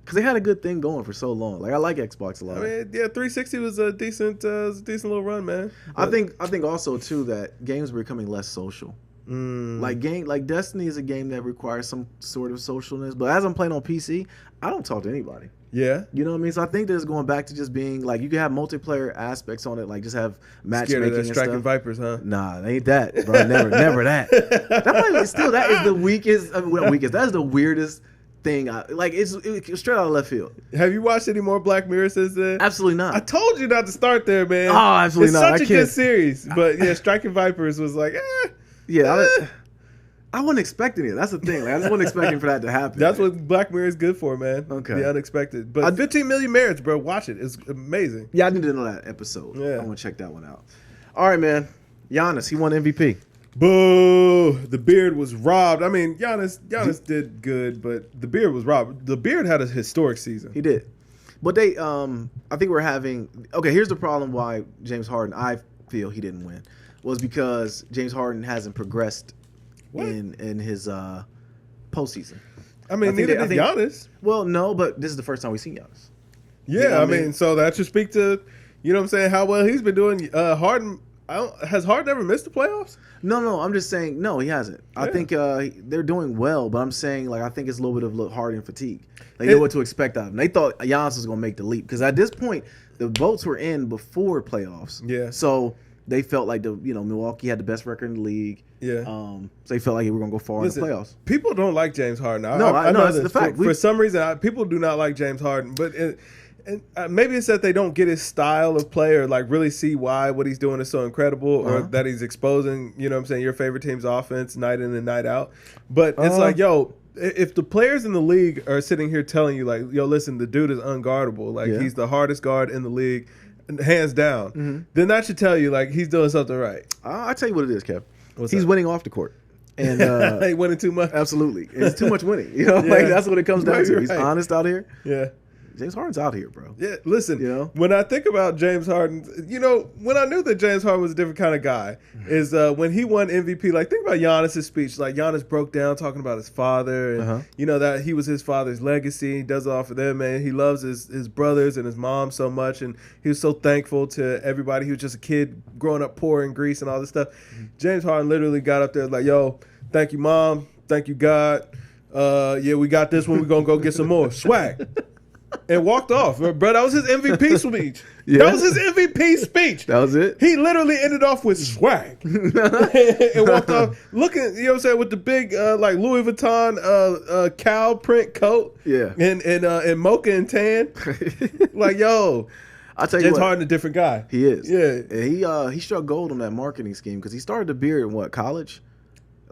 because they had a good thing going for so long. Like, I like Xbox a lot. I mean, yeah, 360 was a decent little run, man. I think also too that games are becoming less social. Like Destiny is a game that requires some sort of socialness, but as I'm playing on PC, I don't talk to anybody. Yeah. You know what I mean? So I think that it's going back to just being like, you can have multiplayer aspects on it, like just have Scared matchmaking of that and striking stuff. vipers, huh? Nah, ain't that, bro. Never that. That might be still, that is the weakest. I mean, well, weakest. That is the weirdest thing. It's straight out of left field. Have you watched any more Black Mirror since then? Absolutely not. I told you not to start there, man. Oh, absolutely it's not. such I a good can't. series. But yeah, Striking Vipers was like, Yeah, I wasn't expecting it. That's the thing. Like, I just wasn't expecting for that to happen. That's what Black Mirror is good for, man. Okay. The unexpected. But 15 million merits, bro. Watch it. It's amazing. Yeah, I need to know that episode. Yeah. I want to check that one out. All right, man. Giannis, he won MVP. Boo! The beard was robbed. I mean, Giannis did good, but the beard was robbed. The beard had a historic season. He did. But I think we're having, okay, here's the problem why James Harden, I feel he didn't win, was because James Harden hasn't progressed in his postseason. I mean, neither did Giannis. Well, no, but this is the first time we've seen Giannis. Yeah, You know I what I mean, mean? so that should speak to, you know what I'm saying, how well he's been doing. Harden, has Harden ever missed the playoffs? No, I'm just saying, no, he hasn't. I Yeah. think they're doing well, but I'm saying, like, I think it's a little bit of Harden fatigue. They know what to expect out of him. They thought Giannis was going to make the leap because at this point, the votes were in before playoffs. Yeah. So they felt like Milwaukee had the best record in the league. Yeah. So they felt like they were going to go far in the playoffs. People don't like James Harden. No, I know, that's this. the fact. For some reason, people do not like James Harden, but maybe it's that they don't get his style of play or like really see why what he's doing is so incredible or that he's exposing, you know what I'm saying, your favorite team's offense night in and night out. But it's like, yo, if the players in the league are sitting here telling you like, yo, listen, the dude is unguardable, like he's the hardest guard in the league, hands down, then that should tell you like he's doing something right. I'll tell you what it is, Kev. He's winning off the court. And he winning too much. Absolutely. It's too much winning. You know, like that's what it comes down to. He's honest out here. Yeah. James Harden's out here, bro. Yeah, listen, You know? when I think about James Harden, when I knew that James Harden was a different kind of guy is when he won MVP, like think about Giannis' speech. Like Giannis broke down talking about his father and, that he was his father's legacy. He does it all for them, man. He loves his brothers and his mom so much. And he was so thankful to everybody. He was just a kid growing up poor in Greece and all this stuff. James Harden literally got up there like, yo, thank you, Mom. Thank you, God. Yeah, we got this one. We're going to go get some more. Swag. And walked off. Bro, that was his MVP speech. Yeah. That was his MVP speech. That was it? He literally ended off with swag. And walked off looking, you know what I'm saying, with the big like Louis Vuitton cow print coat. Yeah. And mocha and tan. Like, yo, I'll tell you James what. Harden a different guy. He is. Yeah. And he struck gold on that marketing scheme because he started the beard in what, college?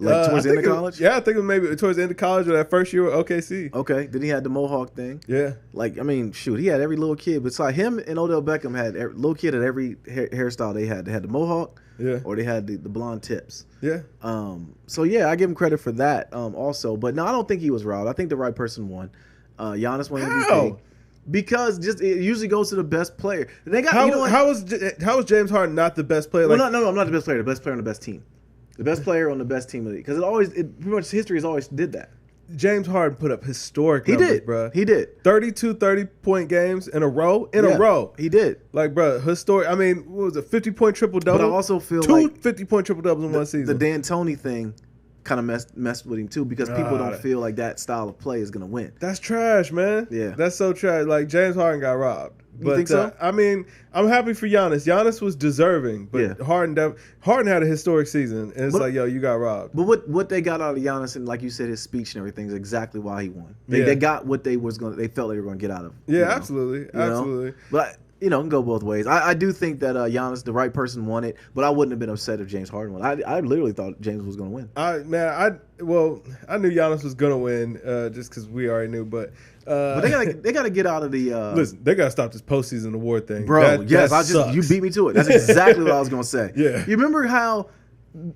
Like towards the end of college? Yeah, I think it was maybe towards the end of college or that first year with OKC. Okay. Then he had the mohawk thing. Yeah. Like, I mean, shoot, he had every little kid. Besides him and Odell Beckham had little kid at every hairstyle they had. They had the mohawk. Yeah. Or they had the blonde tips. Yeah. So yeah, I give him credit for that. Also, but no, I don't think he was robbed. I think the right person won. Giannis won MVP. Because just it usually goes to the best player. They got how is James Harden not the best player? Well, no, I'm not the best player. The best player on the best team. The best player on the best team of the league. Because pretty much history has always did that. James Harden put up historic numbers, bro. He did. 32 30-point games in a row. A row. He did. Like, bro, historic. I mean, what was it? 50-point triple-double? But I also feel two 50-point triple-doubles in one season. The D'Antoni thing kind of messed with him too because people don't feel like that style of play is going to win. That's trash, man. Yeah. That's so trash. Like, James Harden got robbed. You think so? I mean, I'm happy for Giannis. Giannis was deserving, but Harden had a historic season, and it's like, yo, you got robbed. But what they got out of Giannis, and like you said, his speech and everything is exactly why he won. They got what they felt they were going to get out of him. Yeah, absolutely. But it can go both ways. I do think that Giannis, the right person, won it, but I wouldn't have been upset if James Harden won. I literally thought James was going to win. I knew Giannis was going to win just because we already knew, but they gotta get out of the. Listen, they gotta stop this postseason award thing, bro. You beat me to it. That's exactly what I was gonna say. Yeah. You remember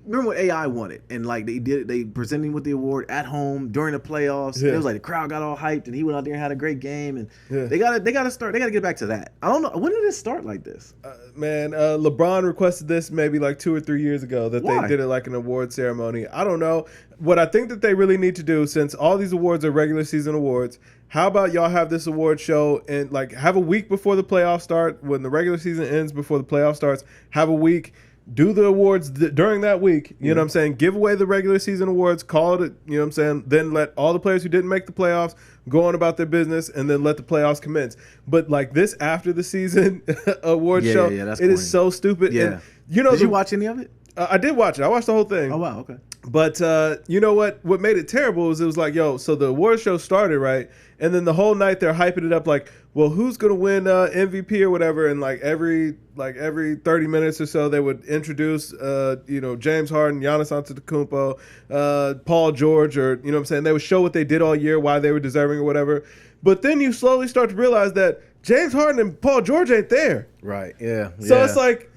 when AI won it and like they presented him with the award at home during the playoffs. Yeah. And it was like the crowd got all hyped and he went out there and had a great game and they gotta get back to that. I don't know, when did it start like this? LeBron requested this maybe like 2 or 3 years ago that they did it like an award ceremony. I don't know. What I think that they really need to do, since all these awards are regular season awards, how about y'all have this award show and like have a week before the playoffs start, when the regular season ends before the playoff starts, have a week, do the awards during that week, you know what I'm saying, give away the regular season awards, call it, you know what I'm saying, then let all the players who didn't make the playoffs go on about their business and then let the playoffs commence. But like this after the season award show, that's it is so stupid. Yeah. And, you know, did you watch any of it? I did watch it. I watched the whole thing. Oh, wow, okay. But you know what made it terrible is it was like, yo, so the award show started, right? And then the whole night they're hyping it up like, well, who's going to win MVP or whatever? And like every 30 minutes or so they would introduce, James Harden, Giannis Antetokounmpo, Paul George, or, you know what I'm saying? They would show what they did all year, why they were deserving or whatever. But then you slowly start to realize that James Harden and Paul George ain't there. Right, yeah. So it's like,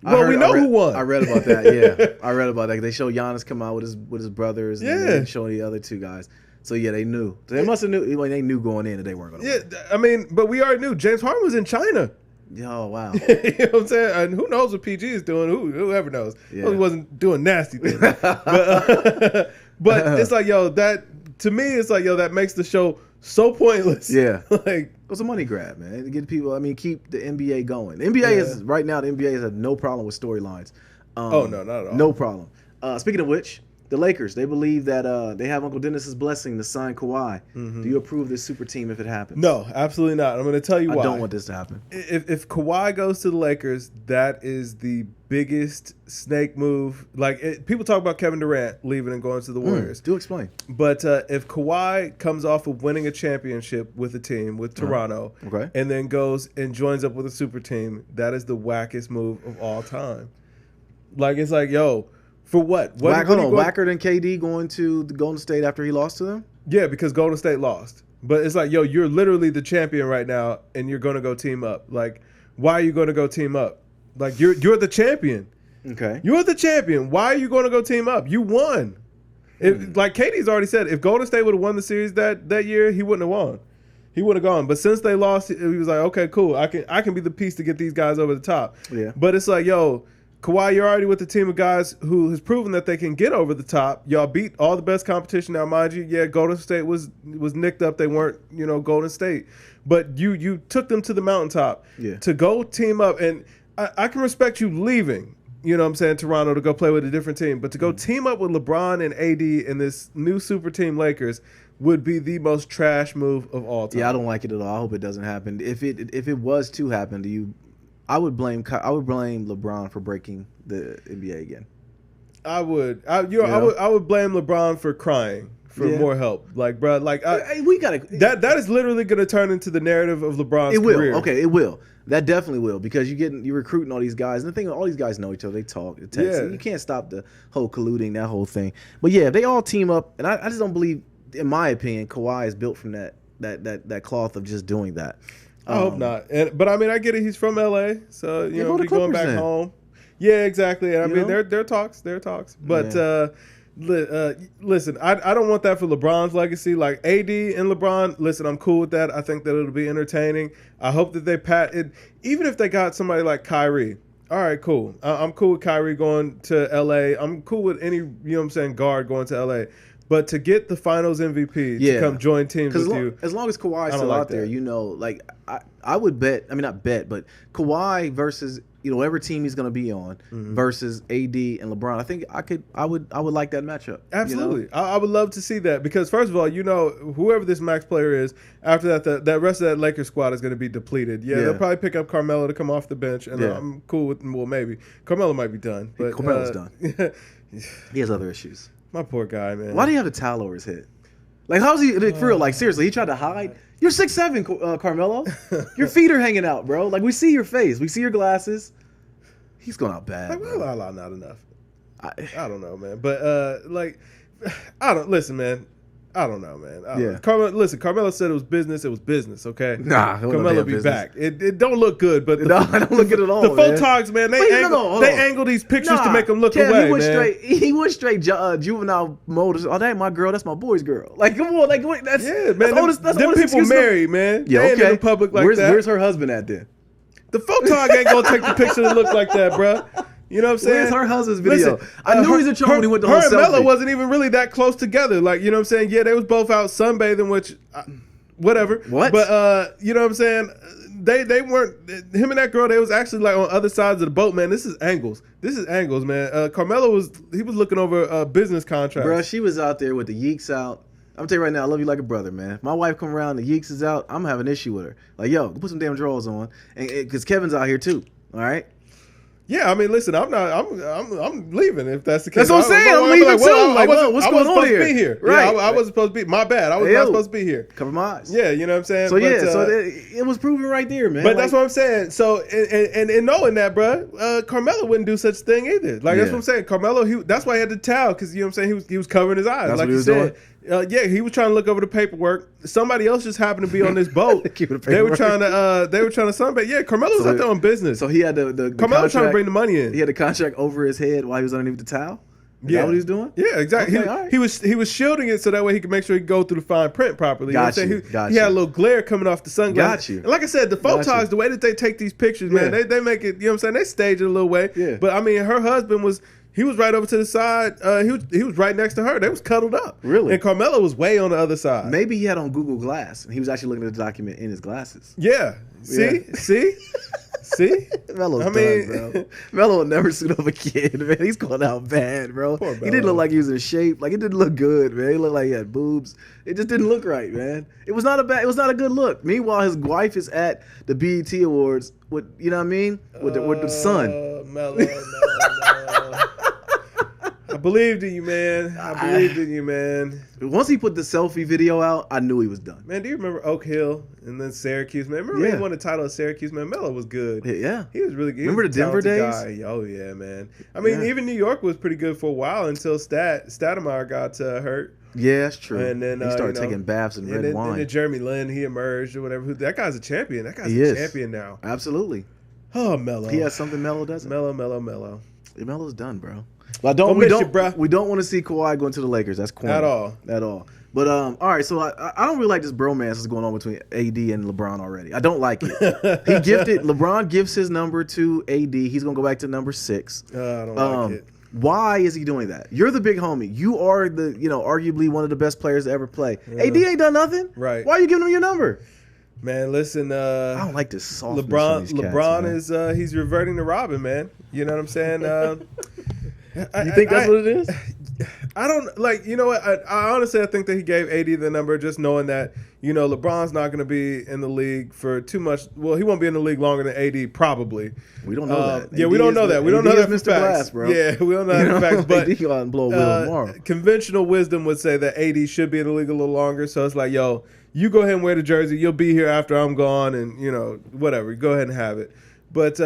well, we know who won. I read about that. Yeah, I read about that. They show Giannis come out with his brothers, and then show the other two guys. So yeah, they knew. So they must have knew. They knew going in that they weren't going to win. Yeah, I mean, but we already knew James Harden was in China. Oh wow. You know what I'm saying? And who knows what PG is doing? Whoever knows? Yeah. He wasn't doing nasty things. But it's like, yo, that to me, it's like, yo, that makes the show so pointless. Yeah, like it was a money grab, man. To get people, I mean, keep the NBA going. The NBA is right now. The NBA has no problem with storylines. No, not at all. No problem. Speaking of which, the Lakers, they believe that they have Uncle Dennis's blessing to sign Kawhi. Mm-hmm. Do you approve this super team if it happens? No, absolutely not. I'm going to tell you why. I don't want this to happen. If Kawhi goes to the Lakers, that is the biggest snake move. Like people talk about Kevin Durant leaving and going to the Warriors. Do explain. But if Kawhi comes off of winning a championship with a team, with Toronto, and then goes and joins up with a super team, that is the wackest move of all time. Like, it's like, yo, for what? Wacker than KD going to the Golden State after he lost to them? Yeah, because Golden State lost. But it's like, yo, you're literally the champion right now, and you're going to go team up. Like, why are you going to go team up? Like, you're the champion. Okay. You're the champion. Why are you going to go team up? You won. Like KD's already said, if Golden State would have won the series that year, he wouldn't have won. He would have gone. But since they lost, he was like, okay, cool. I can be the piece to get these guys over the top. Yeah. But it's like, yo, Kawhi, you're already with a team of guys who has proven that they can get over the top. Y'all beat all the best competition. Now, mind you, yeah, Golden State was nicked up. They weren't, Golden State. But you took them to the mountaintop to go team up. And I can respect you leaving, you know what I'm saying, Toronto, to go play with a different team. But to go team up with LeBron and AD in this new super team Lakers would be the most trash move of all time. Yeah, I don't like it at all. I hope it doesn't happen. If it was to happen, I would blame LeBron for breaking the NBA again. I would blame LeBron for crying for more help. Like, bro, we gotta that is literally gonna turn into the narrative of LeBron's career. It will. Okay, it will. That definitely will, because you're recruiting all these guys, and the thing, all these guys know each other. They talk, they text. You can't stop the whole colluding, that whole thing. But yeah, if they all team up, and I just don't believe, in my opinion, Kawhi is built from that cloth of just doing that. I hope not. But I mean, I get it. He's from LA, so be going back home. Yeah, exactly. And I mean, there are talks. But Listen, I don't want that for LeBron's legacy. Like AD and LeBron, listen, I'm cool with that. I think that it'll be entertaining. I hope that they pat it. Even if they got somebody like Kyrie, all right, cool. I'm cool with Kyrie going to LA. I'm cool with any, guard going to LA. But to get the Finals MVP to come join teams with you, as long as Kawhi's still out there, I would bet. I mean, not bet, but Kawhi versus whatever team he's going to be on versus AD and LeBron. I think I would like that matchup. Absolutely, I would love to see that because first of all, whoever this max player is, after that rest of that Lakers squad is going to be depleted. Yeah, they'll probably pick up Carmelo to come off the bench, and I'm cool with. Well, maybe Carmelo might be done, but Carmelo's done. He has other issues. My poor guy, man. Why do you have a towel over his head? Like, how's he for real? Like, seriously, he tried to hide. You're 6'7", Carmelo. Your feet are hanging out, bro. Like, we see your face, we see your glasses. He's going out bad. Like, not enough. I don't know, man. But listen, man. I don't know, man. Carmelo said it was business. It was business, okay? Nah, Carmelo be back. It don't look good, but I don't look good at all. The photogs, man, they angle these pictures to make them look away, man. He went straight juvenile mode. Oh, that ain't my girl. That's my boy's girl. Like, come on, that's man. That's them people married, man. Yeah, okay. In public like that. Where's her husband at then? The photog ain't gonna take the picture to look like that, bro. You know what I'm saying? Where's her husband's video? Listen, I knew he was in trouble when he went to her and Melo wasn't even really that close together. Like, you know what I'm saying? Yeah, they was both out sunbathing, which, whatever. What? But, you know what I'm saying? They weren't, him and that girl, they was actually like on other sides of the boat, man. This is angles, man. Carmelo was looking over business contracts. Bro, she was out there with the yeeks out. I'm telling you right now, I love you like a brother, man. If my wife come around, the yeeks is out, I'm having an issue with her. Like, yo, put some damn drawers on. And because Kevin's out here too, all right? Yeah, I mean, listen, I'm leaving if that's the case. That's what I'm saying. I'm leaving too. Like, what's going on here? To be here. Right. Yeah, I wasn't supposed to be. My bad. I was not supposed to be here. Cover my eyes. Yeah, you know what I'm saying? So, it was proven right there, man. But that's what I'm saying. So, and knowing that, bro, Carmelo wouldn't do such a thing either. Like, that's what I'm saying. Carmelo, that's why he had the towel, because, you know what I'm saying, he was covering his eyes. That's like what he was doing? He was trying to look over the paperwork. Somebody else just happened to be on this boat. They were trying to sunbathe. Yeah, Carmelo was out there on business. So he had the Carmelo was trying to bring the money in. He had the contract over his head while he was underneath the towel. Is that what he was doing? Yeah, exactly. Okay, he was shielding it so that way he could make sure he could go through the fine print properly. He had a little glare coming off the sunglasses. Got you. And like I said, the photogs, the way that they take these pictures, man, they make it. You know what I'm saying? They stage it a little way. Yeah. But I mean, her husband was. He was right over to the side. He was right next to her. They was cuddled up. Really? And Carmelo was way on the other side. Maybe he had on Google Glass, and he was actually looking at the document in his glasses. Yeah. See? Melo's done, bro. Melo will never suit up a kid, man. He's going out bad, bro. Poor He didn't look like he was in shape. Like, it didn't look good, man. He looked like he had boobs. It just didn't look right, man. It was not a good look. Meanwhile, his wife is at the BET Awards with, you know what I mean? With the son. Melo. I believed in you, man. Once he put the selfie video out, I knew he was done. Man, do you remember Oak Hill and then Syracuse, man? Remember he won the title of Syracuse, man? Melo was good. Yeah. He was really good. Remember the Denver days? Guy. Oh, yeah, man. I mean, even New York was pretty good for a while until Stoudemire got hurt. Yeah, that's true. And then he started taking baths in red wine. And then Jeremy Lin, he emerged or whatever. That guy's a champion. That guy's a champion now. Absolutely. Oh, Melo. He has something Melo doesn't. Melo. Melo's done, bro. Well, we don't want to see Kawhi going to the Lakers. That's corny. At all. But all right, so I don't really like this bromance that's going on between AD and LeBron already. I don't like it. LeBron gives his number to AD. He's gonna go back to number 6. I don't like it. Why is he doing that? You're the big homie. You are arguably one of the best players to ever play. Yeah. AD ain't done nothing. Right. Why are you giving him your number? Man, listen. I don't like this softness. LeBron is he's reverting to Robin, man. You know what I'm saying? You think that's what it is? I don't like. You know what? I honestly think that he gave AD the number just knowing that LeBron's not going to be in the league for too much. Well, he won't be in the league longer than AD probably. We don't know that. Yeah, we don't know that. We don't know that for Mr. facts, Glass, bro. Yeah, we don't know that for facts. But AD gonna blow a wheel tomorrow. Conventional wisdom would say that AD should be in the league a little longer. So it's like, yo, you go ahead and wear the jersey. You'll be here after I'm gone, and whatever. Go ahead and have it. But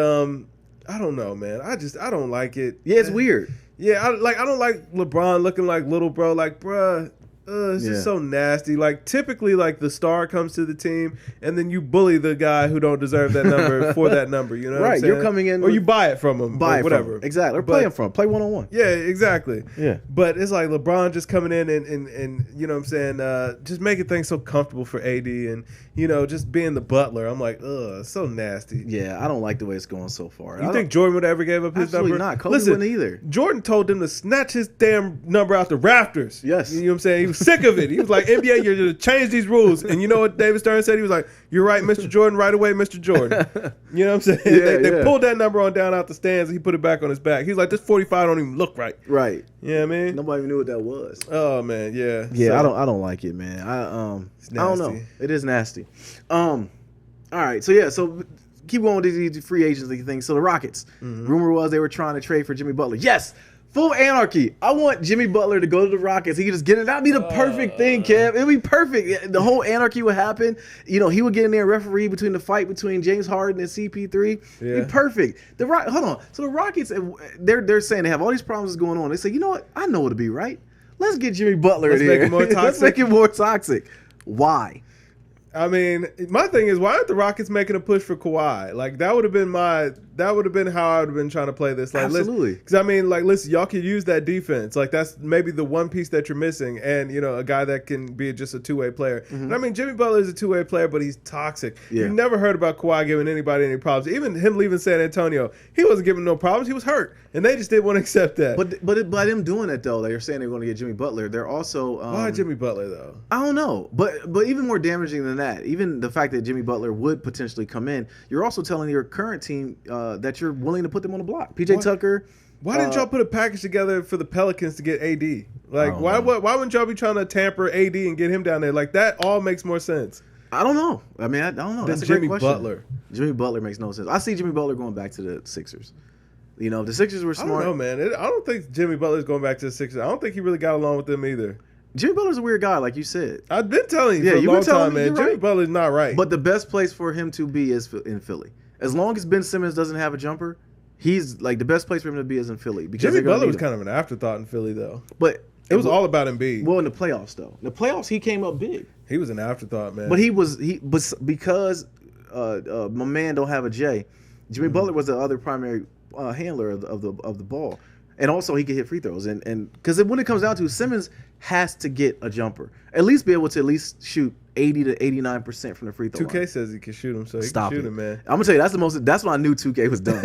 I don't know, man. I don't like it. Yeah, it's weird. Yeah, I don't like LeBron looking like little bro. Like, bruh, It's just so nasty. Like typically, like the star comes to the team, and then you bully the guy who don't deserve that number for that number. You know, what I'm saying? You're coming in, or you buy it from him, whatever. Exactly, or play him from play 1-on-1. Yeah, exactly. Yeah, but it's like LeBron just coming in and you know what I'm saying, just making things so comfortable for AD, and you know just being the butler. I'm like, it's so nasty. Yeah, I don't like the way it's going so far. You think Jordan would ever give up his number? Absolutely not. Kobe wouldn't either. Jordan told him to snatch his damn number out the rafters. Yes, you know what I'm saying. He was sick of it. He was like, NBA, you're going to change these rules. And you know what David Stern said? He was like, you're right, Mr. Jordan, right away, Mr. Jordan. You know what I'm saying? They pulled that number on down out the stands, and he put it back on his back. He's like, this 45 don't even look right. Right. You know what I mean? Nobody even knew what that was. Oh, man, yeah. Yeah, so, I don't like it, man. I don't know. It is nasty. All right, so keep going with these free agency things. So the Rockets, rumor was they were trying to trade for Jimmy Butler. Yes! Full anarchy. I want Jimmy Butler to go to the Rockets. He could just get it. That'd be the perfect thing, Kev. It'd be perfect. The whole anarchy would happen. You know, he would get in there and referee between the fight between James Harden and CP3. Yeah. It'd be perfect. Hold on. So the Rockets, they're saying they have all these problems going on. They say, you know what? I know what'd be right. Let's get Jimmy Butler in here. Let's make it more toxic. Why? I mean, my thing is, why aren't the Rockets making a push for Kawhi? Like that would have been how I would have been trying to play this. Like, absolutely. Because I mean, like, listen, y'all could use that defense. Like that's maybe the one piece that you're missing, and you know, a guy that can be just a two-way player. Mm-hmm. And I mean, Jimmy Butler is a two-way player, but he's toxic. Yeah. You never heard about Kawhi giving anybody any problems. Even him leaving San Antonio, he wasn't giving no problems. He was hurt, and they just didn't want to accept that. But by them doing it though, they're saying they're going to get Jimmy Butler. They're also why Jimmy Butler though? I don't know, but even more damaging than that, even the fact that Jimmy Butler would potentially come in, you're also telling your current team that you're willing to put them on the block. PJ Tucker. Why didn't y'all put a package together for the Pelicans to get AD? Like, why wouldn't y'all be trying to tamper AD and get him down there? Like, that all makes more sense. I don't know. I mean, I don't know. That's a great question. Jimmy Butler makes no sense. I see Jimmy Butler going back to the Sixers. You know, if the Sixers were smart. I don't know, man. I don't think Jimmy Butler's going back to the Sixers. I don't think he really got along with them either. Jimmy Butler's a weird guy, like you said. I've been telling you for a long time, man. Jimmy Butler's not right. But the best place for him to be is in Philly. As long as Ben Simmons doesn't have a jumper, he's like the best place for him to be is in Philly. Because Jimmy Butler was kind of an afterthought in Philly, though. But it was all about Embiid. Well, in the playoffs, though. In the playoffs, he came up big. He was an afterthought, man. But because my man don't have a J, Jimmy Butler was the other primary handler of the ball. And also he could hit free throws. And because when it comes down to it, Simmons has to get a jumper. At least be able to at least shoot 80 to 89% from the free throw 2K line. says he can shoot him, so he Stop can shoot him, man. I'm going to tell you, that's when I knew 2K was done.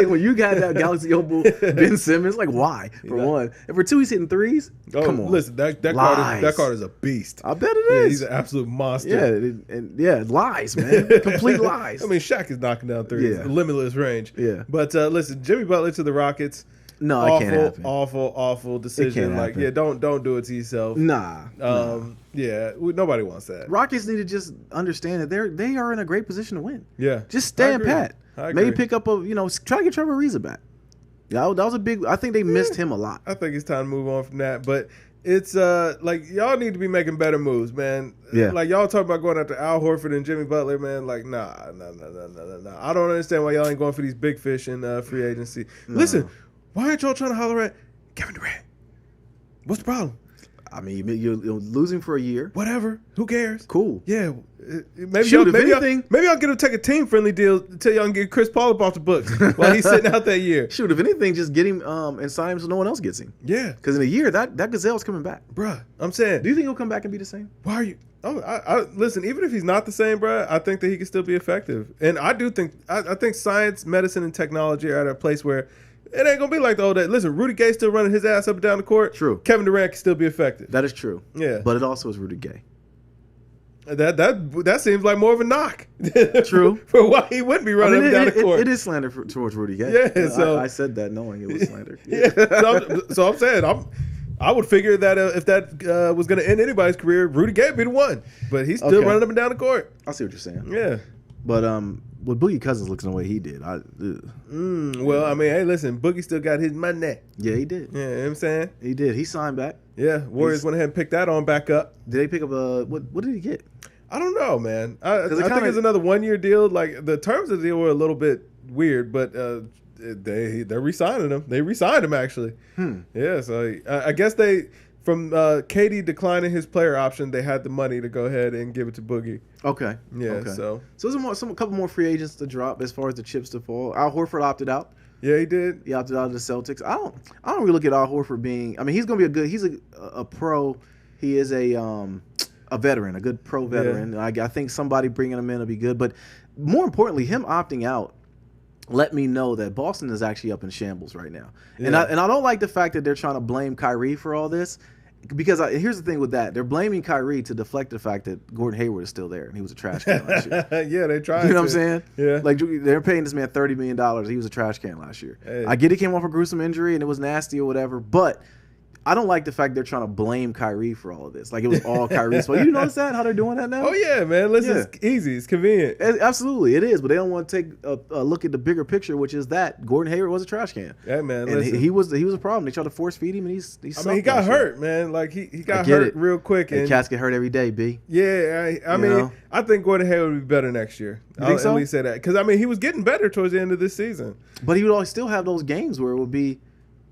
when you got that Galaxy Opal Ben Simmons, like why? For one. And for two, he's hitting threes? Come on. Listen, that card is a beast. I bet it is. Yeah, he's an absolute monster. Yeah, lies, man. Complete lies. I mean, Shaq is knocking down threes. Yeah. Limitless range. Yeah. But listen, Jimmy Butler to the Rockets. No, it can't happen. Awful decision. Like, yeah, don't do it to yourself. Nah. Yeah, nobody wants that. Rockets need to just understand that they are in a great position to win. Yeah, just stand pat. Maybe pick up try to get Trevor Ariza back. Yeah, that was a big. I think they missed him a lot. I think it's time to move on from that. But it's like y'all need to be making better moves, man. Yeah. Like y'all talk about going after Al Horford and Jimmy Butler, man. Like nah. I don't understand why y'all ain't going for these big fish in free agency. No. Listen. Why aren't y'all trying to holler at Kevin Durant? What's the problem? I mean, you're losing for a year. Whatever. Who cares? Cool. Yeah. Maybe y'all get him to take a team-friendly deal until y'all can get Chris Paul up off the books while he's sitting out that year. Shoot, if anything, just get him and sign him so no one else gets him. Yeah. Because in a year, that Gazelle's coming back. Bruh, I'm saying. Do you think he'll come back and be the same? Why are you? Oh, listen, even if he's not the same, bruh, I think that he can still be effective. And I do think, I think science, medicine, and technology are at a place where it ain't gonna be like the old days. Listen, Rudy Gay still running his ass up and down the court. True. Kevin Durant can still be effective. That is true. Yeah. But it also is Rudy Gay. That seems like more of a knock. True. for why he wouldn't be running up and down the court. It is slander towards Rudy Gay. Yeah. So I said that knowing it was slander. Yeah. So I'm saying I would figure that if that was going to end anybody's career, Rudy Gay would be the one. But he's still running up and down the court. I see what you're saying. Yeah. But with Boogie Cousins looking the way he did, well, I mean, hey, listen, Boogie still got his money. Yeah, he did. Yeah, you know what I'm saying? He did. He signed back. Yeah, Warriors went ahead and picked that on back up. Did they pick up what did he get? I don't know, man. I think it's another 1-year deal. Like the terms of the deal were a little bit weird, but they're re-signing him. They re-signed him actually. Yeah, so I guess they from KD declining his player option, they had the money to go ahead and give it to Boogie. Okay. Yeah. Okay. So there's a couple more free agents to drop as far as the chips to fall. Al Horford opted out. yeah, he did. He opted out of the Celtics. I don't really look at Al Horford being. I mean, he's gonna be he's a pro. He is a veteran, a good pro veteran. Yeah. I think somebody bringing him in will be good. But more importantly, him opting out let me know that Boston is actually up in shambles right now. Yeah. And I don't like the fact that they're trying to blame Kyrie for all this. Because here's the thing with that. They're blaming Kyrie to deflect the fact that Gordon Hayward is still there and he was a trash can last year. Yeah, they tried. You know what I'm saying? Yeah. Like, they're paying this man $30 million. He was a trash can last year. Hey. I get he came off a gruesome injury and it was nasty or whatever, but I don't like the fact they're trying to blame Kyrie for all of this. Like, it was all Kyrie's fault. You notice that, how they're doing that now? Oh, yeah, man. Listen, it's easy. It's convenient. Absolutely, it is. But they don't want to take a look at the bigger picture, which is that Gordon Hayward was a trash can. Yeah, man. And he was a problem. They tried to force feed him, and he got hurt, man. Like, he got hurt real quick. And cats get hurt every day, B. Yeah, I mean, I think Gordon Hayward would be better next year. You think so? At least say that. Because, I mean, he was getting better towards the end of this season. But he would always still have those games where it would be,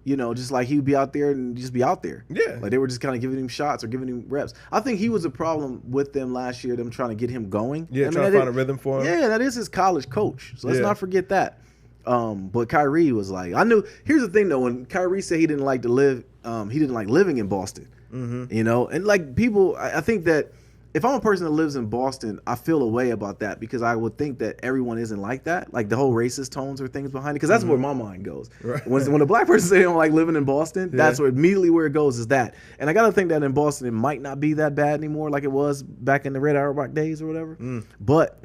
you know, just like he would be out there and just be out there. Yeah. Like they were just kind of giving him shots or giving him reps. I think he was a problem with them last year, them trying to get him going. Yeah, trying to find a rhythm for him. Yeah, that is his college coach. So let's not forget that. But Kyrie was like, I knew. Here's the thing, though. When Kyrie said he didn't like to live, he didn't like living in Boston. Mm-hmm. You know, and like people, I think that if I'm a person that lives in Boston, I feel a way about that because I would think that everyone isn't like that. Like the whole racist tones or things behind it. Because that's where my mind goes. Right. When a black person says they don't like living in Boston, that's immediately where it goes is that. And I got to think that in Boston, it might not be that bad anymore like it was back in the Red Auerbach days or whatever. But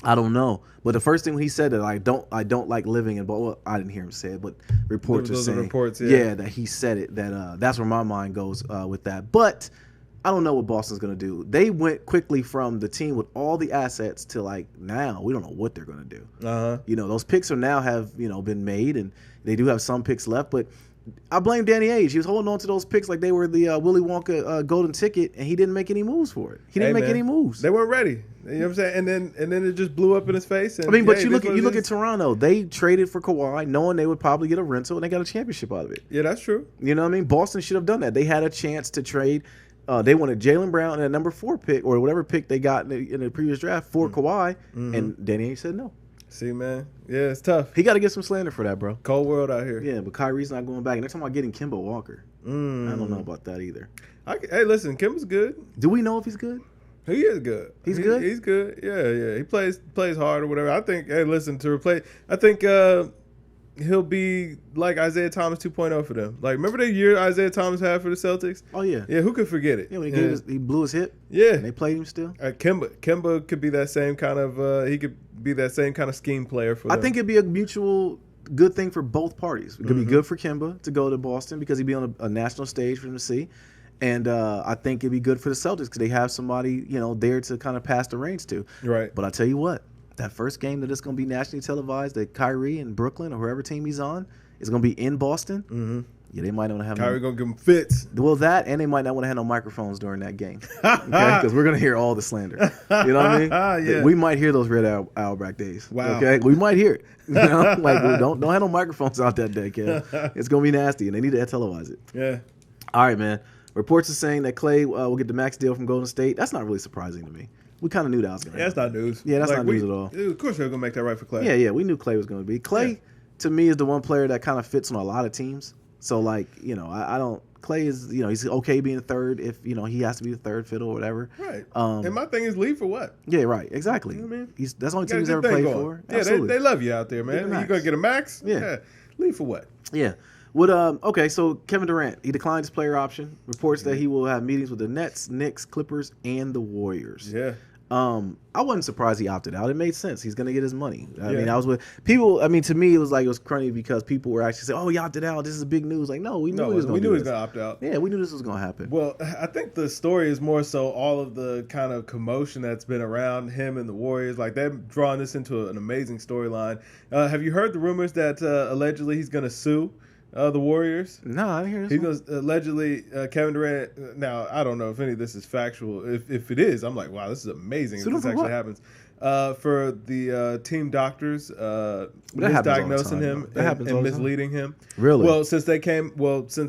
I don't know. But the first thing when he said that I don't like living in Boston. Well, I didn't hear him say it, but reports are saying that he said it. That's where my mind goes with that. But I don't know what Boston's going to do. They went quickly from the team with all the assets to like now we don't know what they're going to do. You know, those picks have been made and they do have some picks left. But I blame Danny Ainge. He was holding on to those picks like they were the Willy Wonka golden ticket, and he didn't make any moves for it. He didn't make any moves. They weren't ready. You know what I'm saying? And then it just blew up in his face. And, I mean, but you look at Toronto. They traded for Kawhi, knowing they would probably get a rental, and they got a championship out of it. Yeah, that's true. You know what I mean? Boston should have done that. They had a chance to trade. They wanted Jaylen Brown and a number 4 pick or whatever pick they got in the previous draft for Kawhi, and Danny Ainge said no. See, man. Yeah, it's tough. He got to get some slander for that, bro. Cold world out here. Yeah, but Kyrie's not going back. And they're talking about getting Kemba Walker. I don't know about that either. Hey, listen, Kemba's good. Do we know if he's good? He is good. He's good? He's good. Yeah. He plays hard or whatever. I think, hey, listen, to replace, I think he'll be like Isaiah Thomas 2.0 for them. Like, remember the year Isaiah Thomas had for the Celtics? Oh, yeah. Yeah, who could forget it? Yeah, when he blew his hip. Yeah. And they played him still. Kemba could be that same kind of he could be that same kind of scheme player for them. I think it'd be a mutual good thing for both parties. It could be good for Kemba to go to Boston because he'd be on a national stage for him to see. And I think it'd be good for the Celtics because they have somebody, there to kind of pass the reins to. Right. But I tell you what, that first game that it's going to be nationally televised, that Kyrie in Brooklyn or whoever team he's on is going to be in Boston. Yeah, they might not have Kyrie going to give him fits. Well, that, and they might not want to have no microphones during that game. Okay? Because we're going to hear all the slander. You know what I mean? Yeah. We might hear those Red Auerbach days. Wow. Okay? We might hear it. Like, don't have no microphones out that day, kid. It's going to be nasty, and they need to televise it. Yeah. All right, man. Reports are saying that Klay will get the max deal from Golden State. That's not really surprising to me. We kind of knew that was going to happen. That's not news. Yeah, that's not news at all. Of course they were going to make that right for Klay. Yeah, we knew Klay was going to be. Klay, to me, is the one player that kind of fits on a lot of teams. So, like, I don't – Klay is, he's okay being third if, he has to be the third fiddle or whatever. Right. And my thing is leave for what? Yeah, right. Exactly. You know what I mean? That's the only team he's ever played for. Yeah, they love you out there, man. You going to get a max? Yeah. Leave for what? Yeah. Okay, so Kevin Durant, he declined his player option. Reports that he will have meetings with the Nets, Knicks, Clippers, and the Warriors. Yeah. I wasn't surprised he opted out. It made sense. He's going to get his money. I mean, I was with people. I mean, to me, it was crummy because people were actually saying, "Oh, he opted out. This is big news." Like, no, we knew he was going to opt out. Yeah, we knew this was going to happen. Well, I think the story is more so all of the kind of commotion that's been around him and the Warriors. Like, they've drawn this into an amazing storyline. Have you heard the rumors that allegedly he's going to sue the Warriors? No, I didn't hear this. He goes allegedly Kevin Durant. Now I don't know if any of this is factual. If it is, I'm like, wow, this is amazing. If this actually happens, for the team doctors happens misdiagnosing him and misleading him. Really? Well, since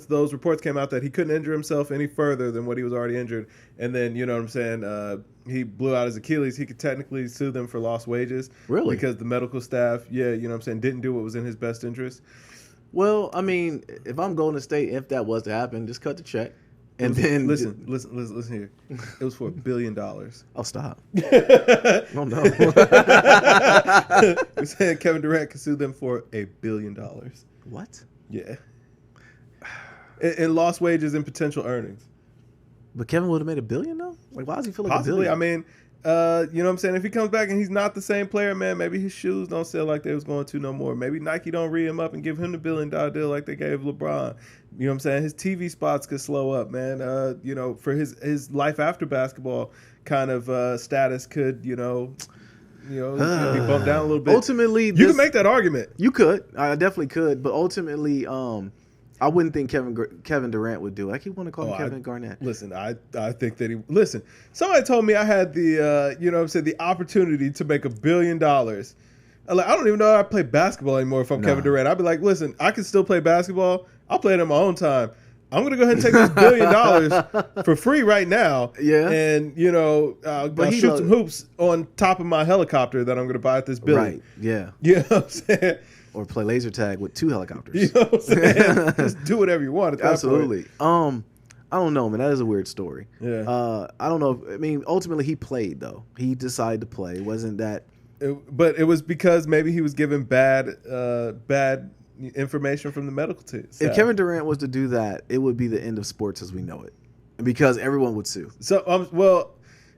those reports came out that he couldn't injure himself any further than what he was already injured, and then you know what I'm saying, he blew out his Achilles, he could technically sue them for lost wages. Really? Because the medical staff, you know what I'm saying, didn't do what was in his best interest. Well, I mean, if I'm Golden State, if that was to happen, just cut the check. And then listen here. It was for $1 billion. Oh, stop! Oh no! We said Kevin Durant could sue them for $1 billion. What? Yeah. In lost wages and potential earnings. But Kevin would have made $1 billion though. Like, why does he feel like Possibly. $1 billion? I mean, you know what I'm saying? If he comes back and he's not the same player, man, maybe his shoes don't sell like they was going to no more. Maybe Nike don't re him up and give him the $1 billion deal like they gave LeBron. You know what I'm saying? His TV spots could slow up, man. You know, for his life after basketball kind of status could, you know, be bumped down a little bit. Ultimately, you can make that argument. You could. I definitely could. But ultimately, I wouldn't think Kevin Durant would do it. I keep wanting to call him Kevin Garnett. Listen, I think that listen, somebody told me I had the, you know what I'm saying, the opportunity to make $1 billion. Like, I don't even know how I play basketball anymore if I'm Kevin Durant. I'd be like, listen, I can still play basketball. I'll play it in my own time. I'm going to go ahead and take this $1 billion for free right now. Yeah. And, you know, I'll shoot some hoops on top of my helicopter that I'm going to buy at this building. Right, yeah. You know what I'm saying? Or play laser tag with 2 helicopters. You know what I'm saying? Just do whatever you want at that Absolutely. point. I don't know, man. That is a weird story. Yeah. I don't know. I mean, ultimately, he played, though. He decided to play. Wasn't that... But it was because maybe he was given bad information from the medical team. If Kevin Durant was to do that, it would be the end of sports as we know it, because everyone would sue. So, well,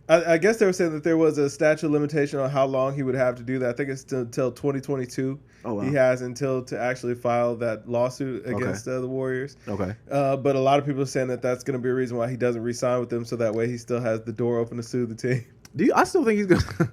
I guess they were saying that there was a statute of limitation on how long he would have to do that. I think it's until 2022. Oh, wow. He has until to actually file that lawsuit against the Warriors. Okay. But a lot of people are saying that that's going to be a reason why he doesn't re-sign with them, so that way he still has the door open to sue the team. I still think he's going to...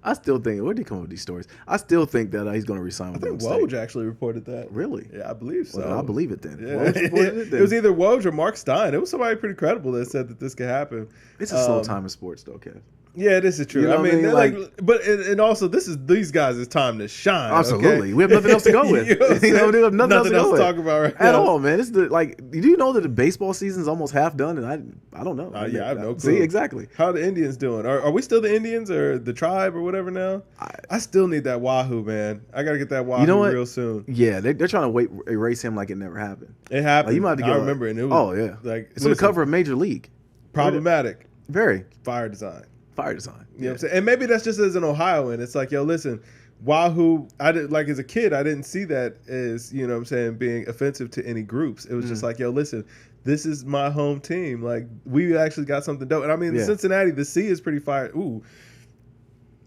I still think, where did he come up with these stories? I still think that he's going to resign with them. I think Woj actually reported that. Really? Yeah, I believe so. Well, I believe it then. Yeah. Woj reported it then. It was either Woj or Mark Stein. It was somebody pretty credible that said that this could happen. It's a slow time in sports, though, Kev. Yeah, this is true. You know I mean, like, but and also this is these guys' time to shine. Absolutely, okay? We have nothing else to go with. We have nothing else to talk about right at now. all, man. It's do you know that the baseball season is almost half done? And I don't know. Yeah, I have no clue. See, exactly. How are the Indians doing? Are we still the Indians or the tribe or whatever now? I still need that Wahoo, man. I gotta get that Wahoo real soon. Yeah, they're trying to erase him like it never happened. It happened. Like, you might have to get I remember, and it was like it's on the cover of Major League. Problematic. Very fire design. Fire design. You know what I'm saying? And maybe that's just as an Ohioan. It's like, yo, listen, Wahoo, I did, like, as a kid, I didn't see that as, you know what I'm saying, being offensive to any groups. It was just like, yo, listen, this is my home team. Like, we actually got something dope. And I mean, Cincinnati, the C is pretty fire. Ooh,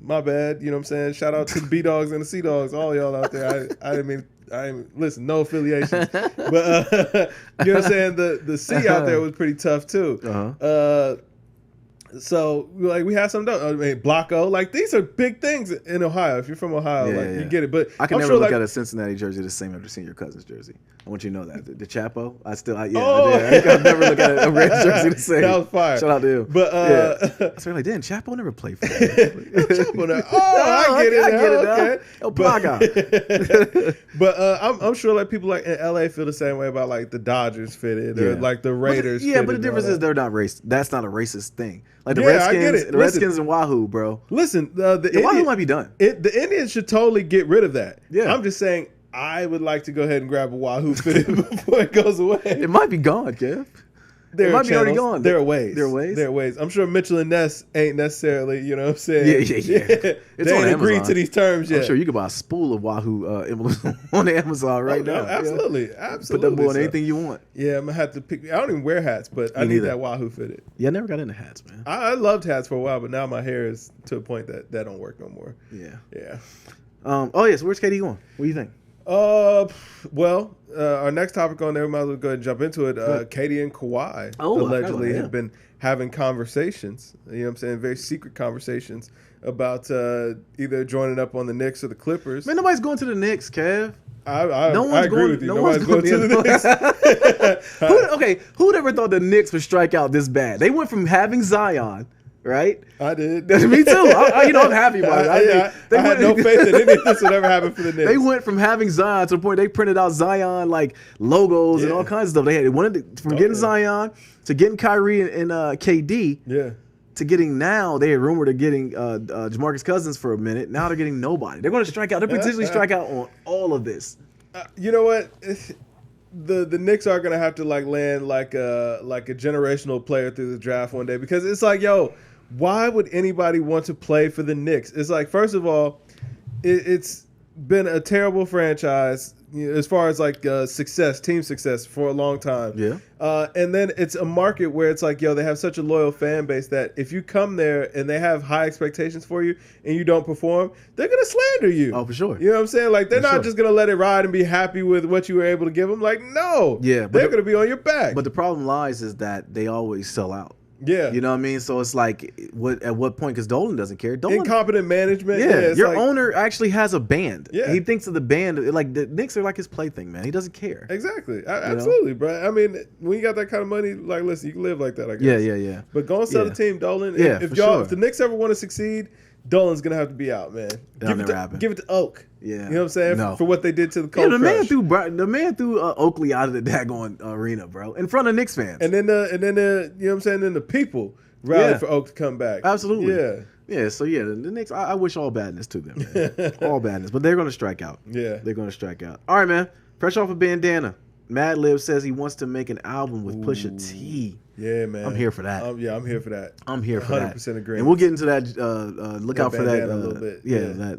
my bad. You know what I'm saying? Shout out to the B-Dogs and the C-Dogs, all y'all out there. I didn't mean, listen, no affiliations. But, you know what I'm saying? The C out there was pretty tough, too. So, like, we had some, I mean, Blocko, like, these are big things in Ohio. If you're from Ohio, you get it. But I can never look at a Cincinnati jersey the same after seeing your cousin's jersey. I want you to know that. The Chapo, I can never look at a Reds jersey the same. That was fire. Shout out to you. But, I was like, damn, Chapo never played for that. I get it now. Okay. El Plaga. But I'm sure, like, people like in LA feel the same way about, like, the Dodgers fitted or, like, the Raiders but the difference is they're not racist. That's not a racist thing. Like the I get it. The Redskins and Wahoo, bro. Listen, the Wahoo might be done. The Indians should totally get rid of that. Yeah. I'm just saying, I would like to go ahead and grab a Wahoo fitted before it goes away. It might be gone, Kev. It might be already gone. There are ways. There are ways. I'm sure Mitchell and Ness ain't necessarily, you know what I'm saying? Yeah. It's they ain't agreed to these terms yet. I'm sure you could buy a spool of Wahoo emblems on Amazon right now. Absolutely. Put that boy on anything you want. Yeah, I'm going to have to pick. I don't even wear hats, but I need that Wahoo fitted. Yeah, I never got into hats, man. I loved hats for a while, but now my hair is to a point that don't work no more. Yeah. So where's KD going? What do you think? Well, our next topic on there, we might as well go ahead and jump into it. Katie and Kawhi allegedly have been having conversations, you know what I'm saying, very secret conversations about either joining up on the Knicks or the Clippers. Man, nobody's going to the Knicks, Kev. I agree with you. Nobody's going to the Knicks. Who'd ever thought the Knicks would strike out this bad? They went from having Zion right? I did. Me too. I'm happy about it. I had no faith that any of this would ever happen for the Knicks. They went from having Zion to the point they printed out Zion like logos and all kinds of stuff. They wanted from getting Zion to getting Kyrie and KD. Yeah. To getting now, they had rumored of getting Jamarcus Cousins for a minute. Now they're getting nobody. They're going to strike out. They're potentially strike out on all of this. You know what? The Knicks are going to have to like land like a generational player through the draft one day, because it's like, yo, why would anybody want to play for the Knicks? It's like, first of all, it's been a terrible franchise, as far as like team success for a long time. Yeah. And then it's a market where it's like, yo, they have such a loyal fan base that if you come there and they have high expectations for you and you don't perform, they're going to slander you. Oh, for sure. You know what I'm saying? Like, they're not just going to let it ride and be happy with what you were able to give them. Like, no. Yeah. They're going to be on your back. But the problem lies is that they always sell out. Yeah. You know what I mean? So it's like, at what point? Because Dolan doesn't care. Incompetent management. Yeah. Your owner actually has a band. Yeah. He thinks of the band. Like, the Knicks are like his plaything, man. He doesn't care. Exactly. Absolutely, bro. I mean, when you got that kind of money, like, listen, you can live like that, I guess. Yeah. But go and sell the team, Dolan. If the Knicks ever want to succeed, Dolan's going to have to be out, man. Give it to Oak. Yeah. You know what I'm saying? No. For what they did to the Cold Crush. The man threw Oakley out of the daggone arena, bro, in front of Knicks fans. And then you know what I'm saying? Then the people rallied for Oak to come back. Absolutely. Yeah. Yeah, so the Knicks, I wish all badness to them, man. All badness. But they're going to strike out. Yeah. They're going to strike out. All right, man. Fresh off a bandana. Madlib says he wants to make an album with Pusha T. Yeah, man. I'm here for that. I'm here for that. I'm here for 100% that. agree. And we'll get into that. Look out for that. A little bit.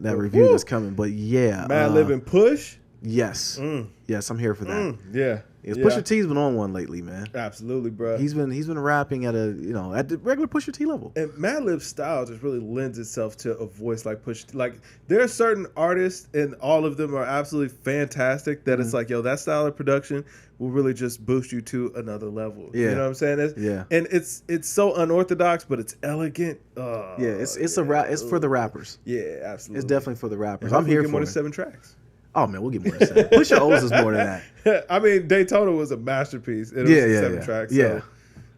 That review that's coming. But yeah. Madlib and Push? Yes. Yes, I'm here for that. Yeah. Pusha T's been on one lately, man. Absolutely, bro. He's been rapping at the regular Pusha T level. And Madlib's style just really lends itself to a voice like Pusha T. Like, there are certain artists, and all of them are absolutely fantastic, that it's like, yo, that style of production will really just boost you to another level. Yeah. You know what I'm saying? And it's so unorthodox, but it's elegant. It's for the rappers. Yeah, absolutely. It's definitely for the rappers. And I'm here get for more it. than 7 tracks. Oh man, we'll get more than 7. Pusha owes us more than that. I mean, Daytona was a masterpiece. It was 7 tracks. So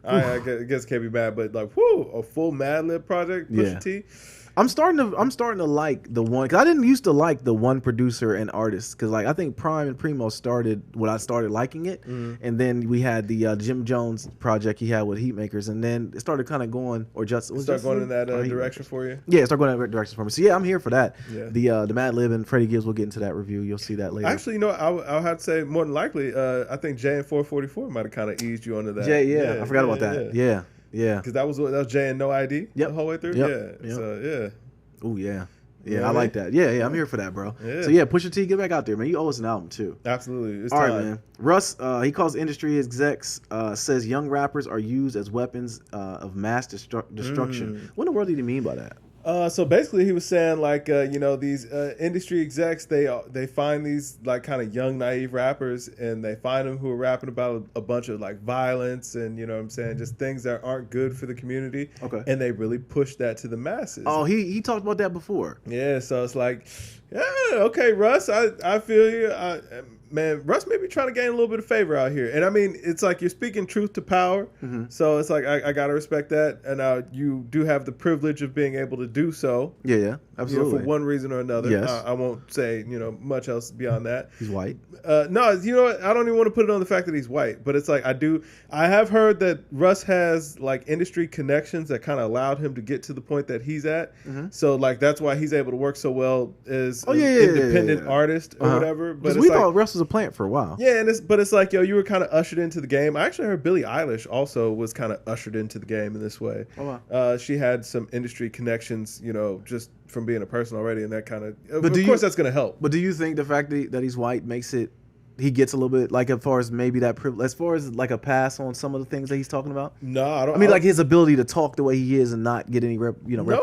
I guess can't be mad, but like, a full Madlib project, Pusha T. I'm starting to like the one, because I didn't used to like the one producer and artist, because like I think Prime and Primo started when I started liking it, and then we had the Jim Jones project he had with Heatmakers, and then it started kind of going going in that direction for you. Yeah, it started going in that direction for me. So yeah, I'm here for that. Yeah. The Madlib and Freddie Gibbs, we'll get into that review. You'll see that later. Actually, you know, I'll have to say more than likely, I think Jay and 444 might have kind of eased you onto that. Jay, I forgot about that. Yeah. Because that was Jay and No ID the whole way through. Yep. So Oh yeah. I like that. Yeah, I'm here for that, bro. Yeah. So yeah, Pusha T, get back out there, man. You owe us an album too. Absolutely. It's all time. Right, man. Russ, he calls industry execs, says young rappers are used as weapons of mass destruction. What in the world did he mean by that? So basically, he was saying like, these industry execs, they find these like kind of young, naive rappers, and they find them who are rapping about a bunch of like violence and, you know what I'm saying, just things that aren't good for the community. Okay. And they really push that to the masses. Oh, he talked about that before. Yeah. So it's like, okay, Russ, I feel you. Man, Russ may be trying to gain a little bit of favor out here. And I mean, it's like you're speaking truth to power. Mm-hmm. So it's like, I got to respect that. And you do have the privilege of being able to do so. Yeah, absolutely. For one reason or another. Yes. I won't say, much else beyond that. He's white. No, you know what? I don't even want to put it on the fact that he's white. But it's like, I have heard that Russ has like industry connections that kind of allowed him to get to the point that he's at. Mm-hmm. So like, that's why he's able to work so well as an independent artist or whatever. But we thought Russ was a plant for a while. Yeah, but it's like, yo, you were kind of ushered into the game. I actually heard Billie Eilish also was kind of ushered into the game in this way. Oh, wow. She had some industry connections, just from being a person already, and that kind of, of course, that's going to help. But do you think the fact that he's white makes it, he gets a little bit, like, as far as maybe that privilege, as far as like a pass on some of the things that he's talking about? No, I don't. I mean, like his ability to talk the way he is and not get any No,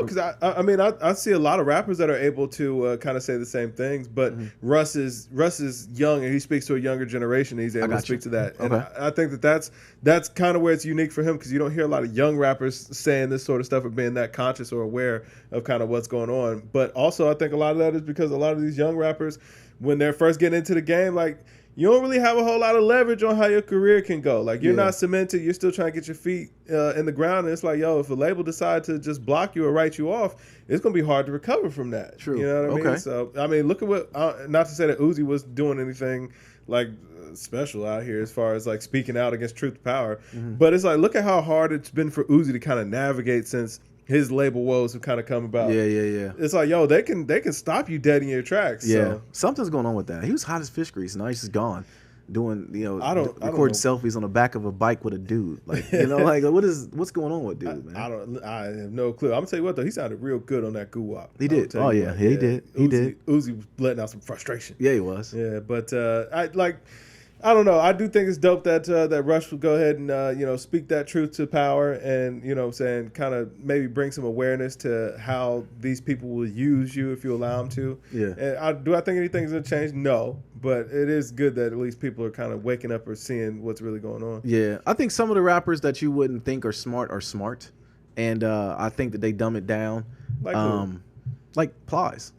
because I see a lot of rappers that are able to kind of say the same things, but Russ is young and he speaks to a younger generation. And he's able to speak to that, and I think that's kind of where it's unique for him, because you don't hear a lot of young rappers saying this sort of stuff or being that conscious or aware of kind of what's going on. But also, I think a lot of that is because a lot of these young rappers, when they're first getting into the game, like, you don't really have a whole lot of leverage on how your career can go. Like, you're not cemented. You're still trying to get your feet in the ground. And it's like, yo, if a label decides to just block you or write you off, it's going to be hard to recover from that. True. You know what I mean? So, I mean, look at what, not to say that Uzi was doing anything like special out here as far as like speaking out against truth to power. But it's like, look at how hard it's been for Uzi to kind of navigate since his label woes have kind of come about. Yeah. It's like, yo, they can stop you dead in your tracks. Yeah, So. something's going on with that. He was hot as fish grease. Now he's just gone, doing recording know. selfies on the back of a bike with a dude. Like, like what's going on with dude, man? I have no clue. I'm gonna tell you what though, he sounded real good on that goo-wop. He did. Oh yeah, he did. He did. Uzi was letting out some frustration. Yeah, he was. Yeah, but I don't know. I do think it's dope that that Rush would go ahead and speak that truth to power, and saying kind of maybe bring some awareness to how these people will use you if you allow them to. Yeah. And do I think anything's gonna change? No, but it is good that at least people are kind of waking up or seeing what's really going on. Yeah, I think some of the rappers that you wouldn't think are smart, and I think that they dumb it down. Like who? Like Plies.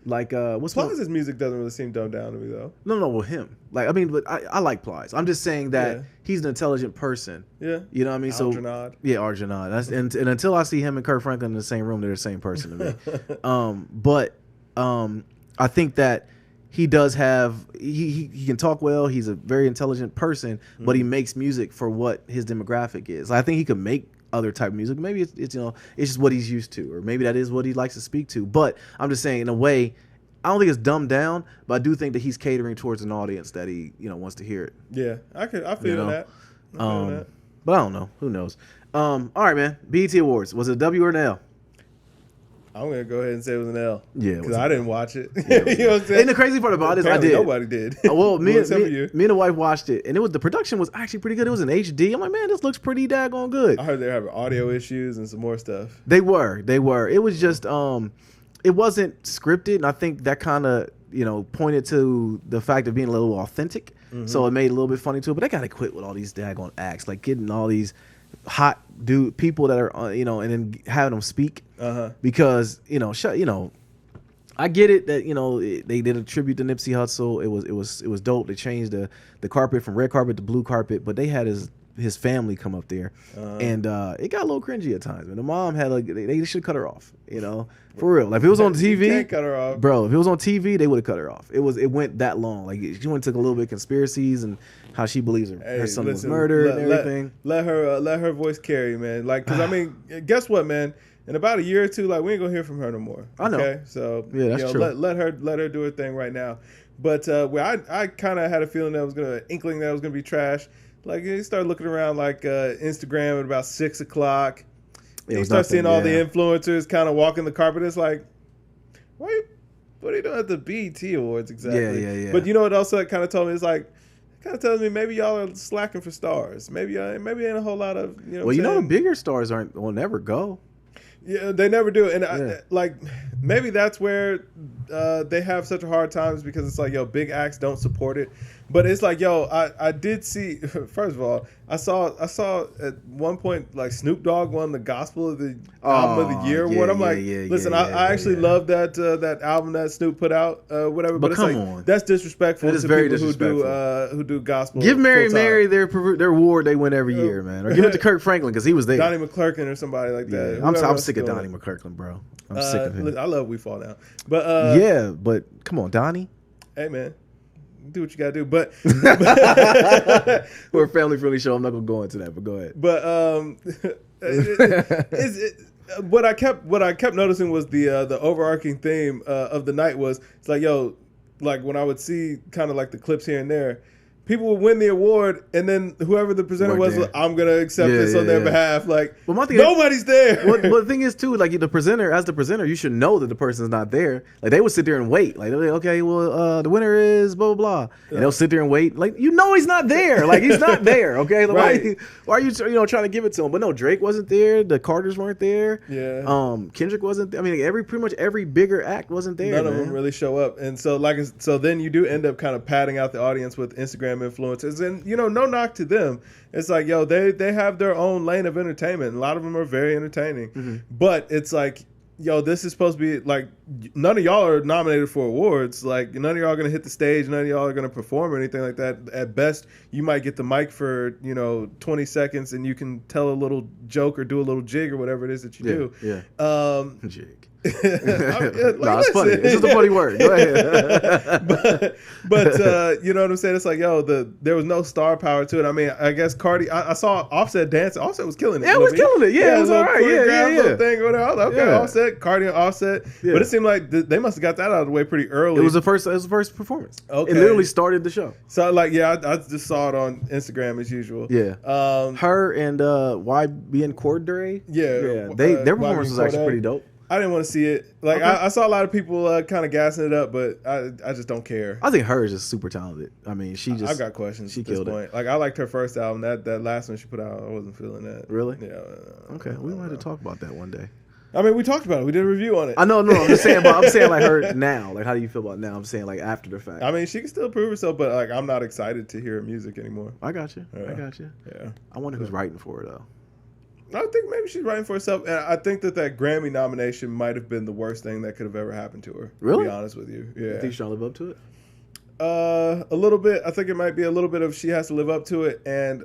Like what's Plies' music doesn't really seem dumbed down to me though. No, well him. Like I mean, but I like Plies. I'm just saying that he's an intelligent person. Yeah. You know what I mean? Arjunad. Yeah, Arjunad. That's and until I see him and Kirk Franklin in the same room, they're the same person to me. But I think that he does have he can talk well. He's a very intelligent person, but he makes music for what his demographic is. I think he could make other type of music. Maybe it's it's just what he's used to, or maybe that is what he likes to speak to. But I'm just saying, in a way, I don't think it's dumbed down, but I do think that he's catering towards an audience that he wants to hear it. Yeah, I feel that. But I don't know. Who knows? All right, man. BET Awards, was it a W or an L? I'm gonna go ahead and say it was an L. Yeah, because I didn't watch it. Yeah, you know what I'm saying? And the crazy part about it is I did. Nobody did. Well, me and the wife watched it, and the production was actually pretty good. It was in HD. I'm like, man, this looks pretty daggone good. I heard they were having audio issues and some more stuff. They were. It was just it wasn't scripted, and I think that kind of pointed to the fact of being a little authentic. So it made it a little bit funny too. But they gotta quit with all these daggone acts, like getting all these hot people that are and then having them speak because I get it that they did a tribute to Nipsey Hussle. It was dope. They changed the carpet from red carpet to blue carpet, but they had his family come up there, and it got a little cringy at times. Man, the mom had they should cut her off. For real. Like if it was on TV, you can't cut her off, bro. If it was on TV, they would have cut her off. It went that long. Like she went and took a little bit of conspiracies and how she believes her son was murdered and everything. Let her voice carry, man. Like, because I mean, guess what, man? In about a year or two, like we ain't gonna hear from her no more. I know. Okay, so yeah, that's true. Let her do her thing right now. But where I kind of had a feeling that was inkling that it was gonna be trash. Like you start looking around like Instagram at about 6 o'clock. You start seeing all the influencers kind of walking the carpet. It's like, what are you doing at the BET Awards exactly? Yeah. But you know what else that kind of told me? It's like, it kind of tells me maybe y'all are slacking for stars. Maybe ain't a whole lot of, Well, the bigger stars will never go. Yeah, they never do. And maybe that's where they have such a hard time because it's like, big acts don't support it. But it's like, I did see, first of all, I saw at one point like Snoop Dogg won the Gospel of the Album of the Year award. I'm like, listen, I actually love that album that Snoop put out, whatever. But it's like, that's disrespectful to people who do gospel. Give Mary their award they win every year, man. Or give it to Kirk Franklin because he was there. Donnie McClurkin or somebody like that. I'm sick of Donnie McClurkin, bro. I'm sick of him. I love We Fall Down. But but come on, Donnie. Hey, man. Do what you gotta do, but we're a family-friendly show. I'm not gonna go into that, but go ahead. But what I kept noticing was the overarching theme of the night was it's like like when I would see kind of like the clips here and there, people would win the award, and then whoever the presenter was, I'm gonna accept this on their behalf. Like, nobody's there. Well, the thing is too, like the presenter, you should know that the person's not there. Like they would sit there and wait. Like, okay, well, the winner is blah blah blah, and they'll sit there and wait. Like he's not there. Like he's not there. Okay, like, right. why are you trying to give it to him? But no, Drake wasn't there. The Carters weren't there. Yeah. Kendrick wasn't there. I mean, pretty much every bigger act wasn't there. None of them really show up, and so then you do end up kind of padding out the audience with Instagram influencers, and no knock to them. It's like they have their own lane of entertainment. A lot of them are very entertaining, but it's like yo, this is supposed to be like, none of y'all are nominated for awards. Like, none of y'all are going to hit the stage. None of y'all are going to perform or anything like that. At best, you might get the mic for, 20 seconds and you can tell a little joke or do a little jig or whatever it is that you do. Yeah. Jig. Like, it's funny. It's just a funny word. Go ahead. but you know what I'm saying? It's like, yo, there was no star power to it. I mean, I guess Cardi. I saw Offset dance. Offset was killing it. Yeah, it was killing it. Yeah, it was all right. Yeah. Little thing, whatever. I was like, okay, Yeah. Offset, Cardi and Offset. Yeah. But it seemed like they must have got that out of the way pretty early. It was the first performance. Okay. It literally started the show. So like, yeah, I just saw it on Instagram as usual. Yeah. Her and YBN Cordray. Yeah. Their performance was actually pretty dope. I didn't want to see it. Like, okay. I saw a lot of people kind of gassing it up, but I just don't care. I think her is just super talented. I mean, I got questions. She at this killed point. it. Like, I liked her first album. That last one she put out, I wasn't feeling that. Really? Yeah. Okay, we might have to talk about that one day. I mean, we talked about it. We did a review on it. I know. I'm just saying. But I'm saying like her now. Like, how do you feel about it now? I'm saying like after the fact. I mean, she can still prove herself, but like, I'm not excited to hear her music anymore. I got you. Yeah. Yeah. I wonder who's writing for her though. I think maybe she's writing for herself, and I think that Grammy nomination might have been the worst thing that could have ever happened to her. Really? To be honest with you, yeah. You think she's trying to live up to it? A little bit. I think it might be a little bit of she has to live up to it, and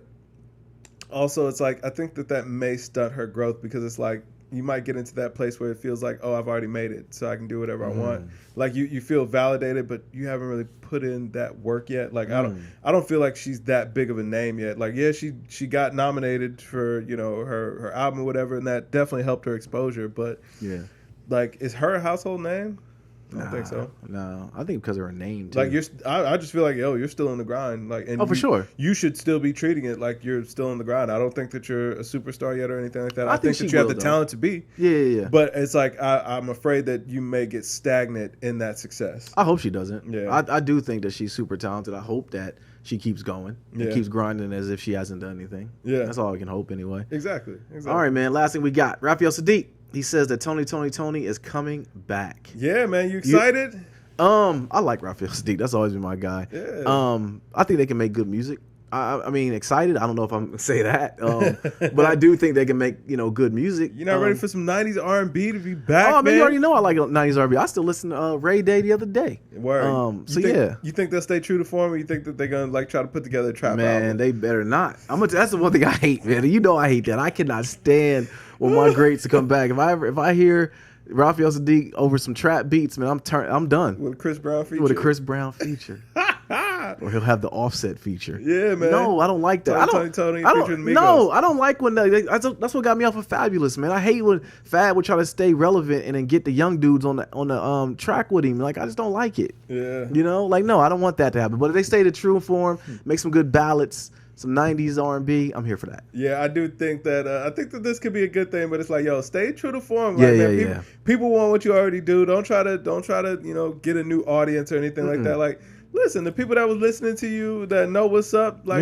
also it's like I think that may stunt her growth because it's like you might get into that place where it feels like, oh, I've already made it, so I can do whatever I want. Like you feel validated, but you haven't really put in that work yet. Like I don't feel like she's that big of a name yet. Like yeah, she got nominated for her album or whatever, and that definitely helped her exposure. But yeah, like is her a household name? I don't think so. No, I think because of her name too. Like I just feel like you're still in the grind. Like and for sure, you should still be treating it like you're still in the grind. I don't think that you're a superstar yet or anything like that. I think that you have the talent to be. Yeah. But it's like I'm afraid that you may get stagnant in that success. I hope she doesn't. Yeah, I do think that she's super talented. I hope that she keeps going and keeps grinding as if she hasn't done anything. Yeah, that's all I can hope anyway. Exactly. All right, man. Last thing we got, Raphael Sadiq. He says that Tony is coming back. Yeah, man. You excited? I like Raphael Sadiq. That's always been my guy. Yeah. I think they can make good music. I mean, excited. I don't know if I'm gonna say that, but I do think they can make good music. You're not ready for some '90s R&B to be back? Oh, man, you already know I like '90s R&B. I still listen to Ray Day the other day. Word. You think they'll stay true to form, or you think that they're gonna like try to put together a trap album? Man, they better not. That's the one thing I hate, man. You know I hate that. I cannot stand when my greats come back. If I hear Raphael Sadiq over some trap beats, man, I'm done. With a Chris Brown feature. Or he'll have the Offset feature. Yeah, man. No, I don't like that. Tony I don't like when that's what got me off of Fabulous, man. I hate when Fab would try to stay relevant and then get the young dudes on the track with him. Like I just don't like it. Yeah. No, I don't want that to happen. But if they stay to true form, make some good ballads, some '90s R&B, I'm here for that. Yeah, I do think that. I think that this could be a good thing, but it's like, stay true to form. Like, People want what you already do. Don't try to get a new audience or anything like that. Like, listen, the people that was listening to you that know what's up, like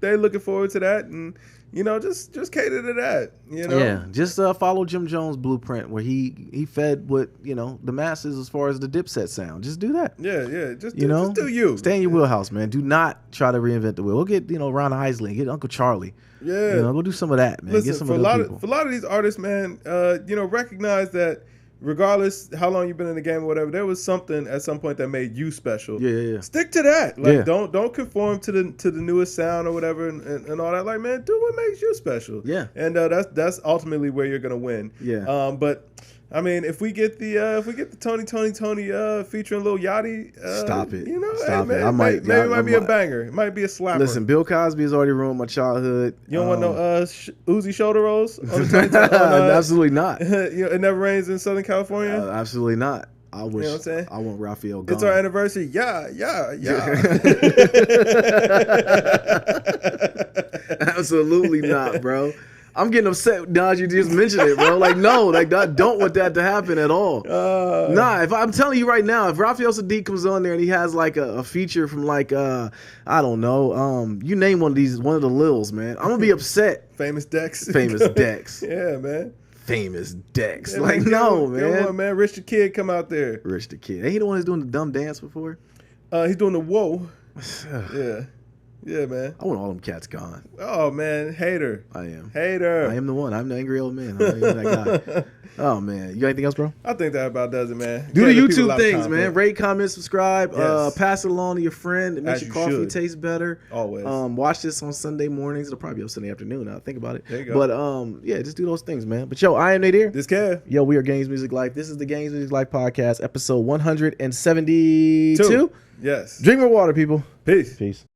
they looking forward to that, and just cater to that. Yeah, just follow Jim Jones' blueprint where he fed what the masses as far as the Dipset sound. Just do that. Yeah. Just do you. Stay in your wheelhouse, man. Do not try to reinvent the wheel. Go get Ron Isley, get Uncle Charlie. Yeah, go do some of that, man. Listen, get some for of those people. For a lot of these artists, man, recognize that. Regardless how long you've been in the game or whatever, there was something at some point that made you special. Yeah. Stick to that. Like don't conform to the newest sound or whatever and all that. Like, man, do what makes you special. Yeah. And that's ultimately where you're gonna win. Yeah. But I mean, if we get the Tony featuring Lil Yachty, stop it. Stop it. Maybe it might be a banger. It might be a slapper. Listen, Bill Cosby has already ruined my childhood. You don't want no Uzi shoulder rolls on the absolutely not. It never rains in Southern California. Absolutely not. I wish. You know what I'm saying? I want Raphael gone. It's our anniversary. Yeah. Absolutely not, bro. I'm getting upset, Dodge. You just mentioned it, bro. Like, no, like, I don't want that to happen at all. If I'm telling you right now, if Raphael Sadiq comes on there and he has like a feature from like I don't know, you name one of the Lils, man, I'm gonna be upset. Famous Dex. Yeah, man. Famous Dex. Yeah, like, no, man. On, man. Rich the Kid come out there. Rich the Kid. Ain't he the one who's doing the dumb dance before? He's doing the whoa. Yeah. Yeah, man. I want all them cats gone. Oh man, hater. I am. Hater. I am the one. I'm the angry old man. I'm that guy. Oh man, you got anything else, bro? I think that about does it, man. Do the Gave people a YouTube lot of things, content. man. Rate, comment, subscribe. Yes. Pass it along to your friend. It makes As your you coffee should. taste better. Always. Watch this on Sunday mornings. It'll probably be on Sunday afternoon. Now think about it. There you go. But yeah, just do those things, man. But yo, I am Nadir. This Kev. Yo, we are Games Music Life. This is the Games Music Life podcast, episode 172. Yes. Drink more water, people. Peace. Peace.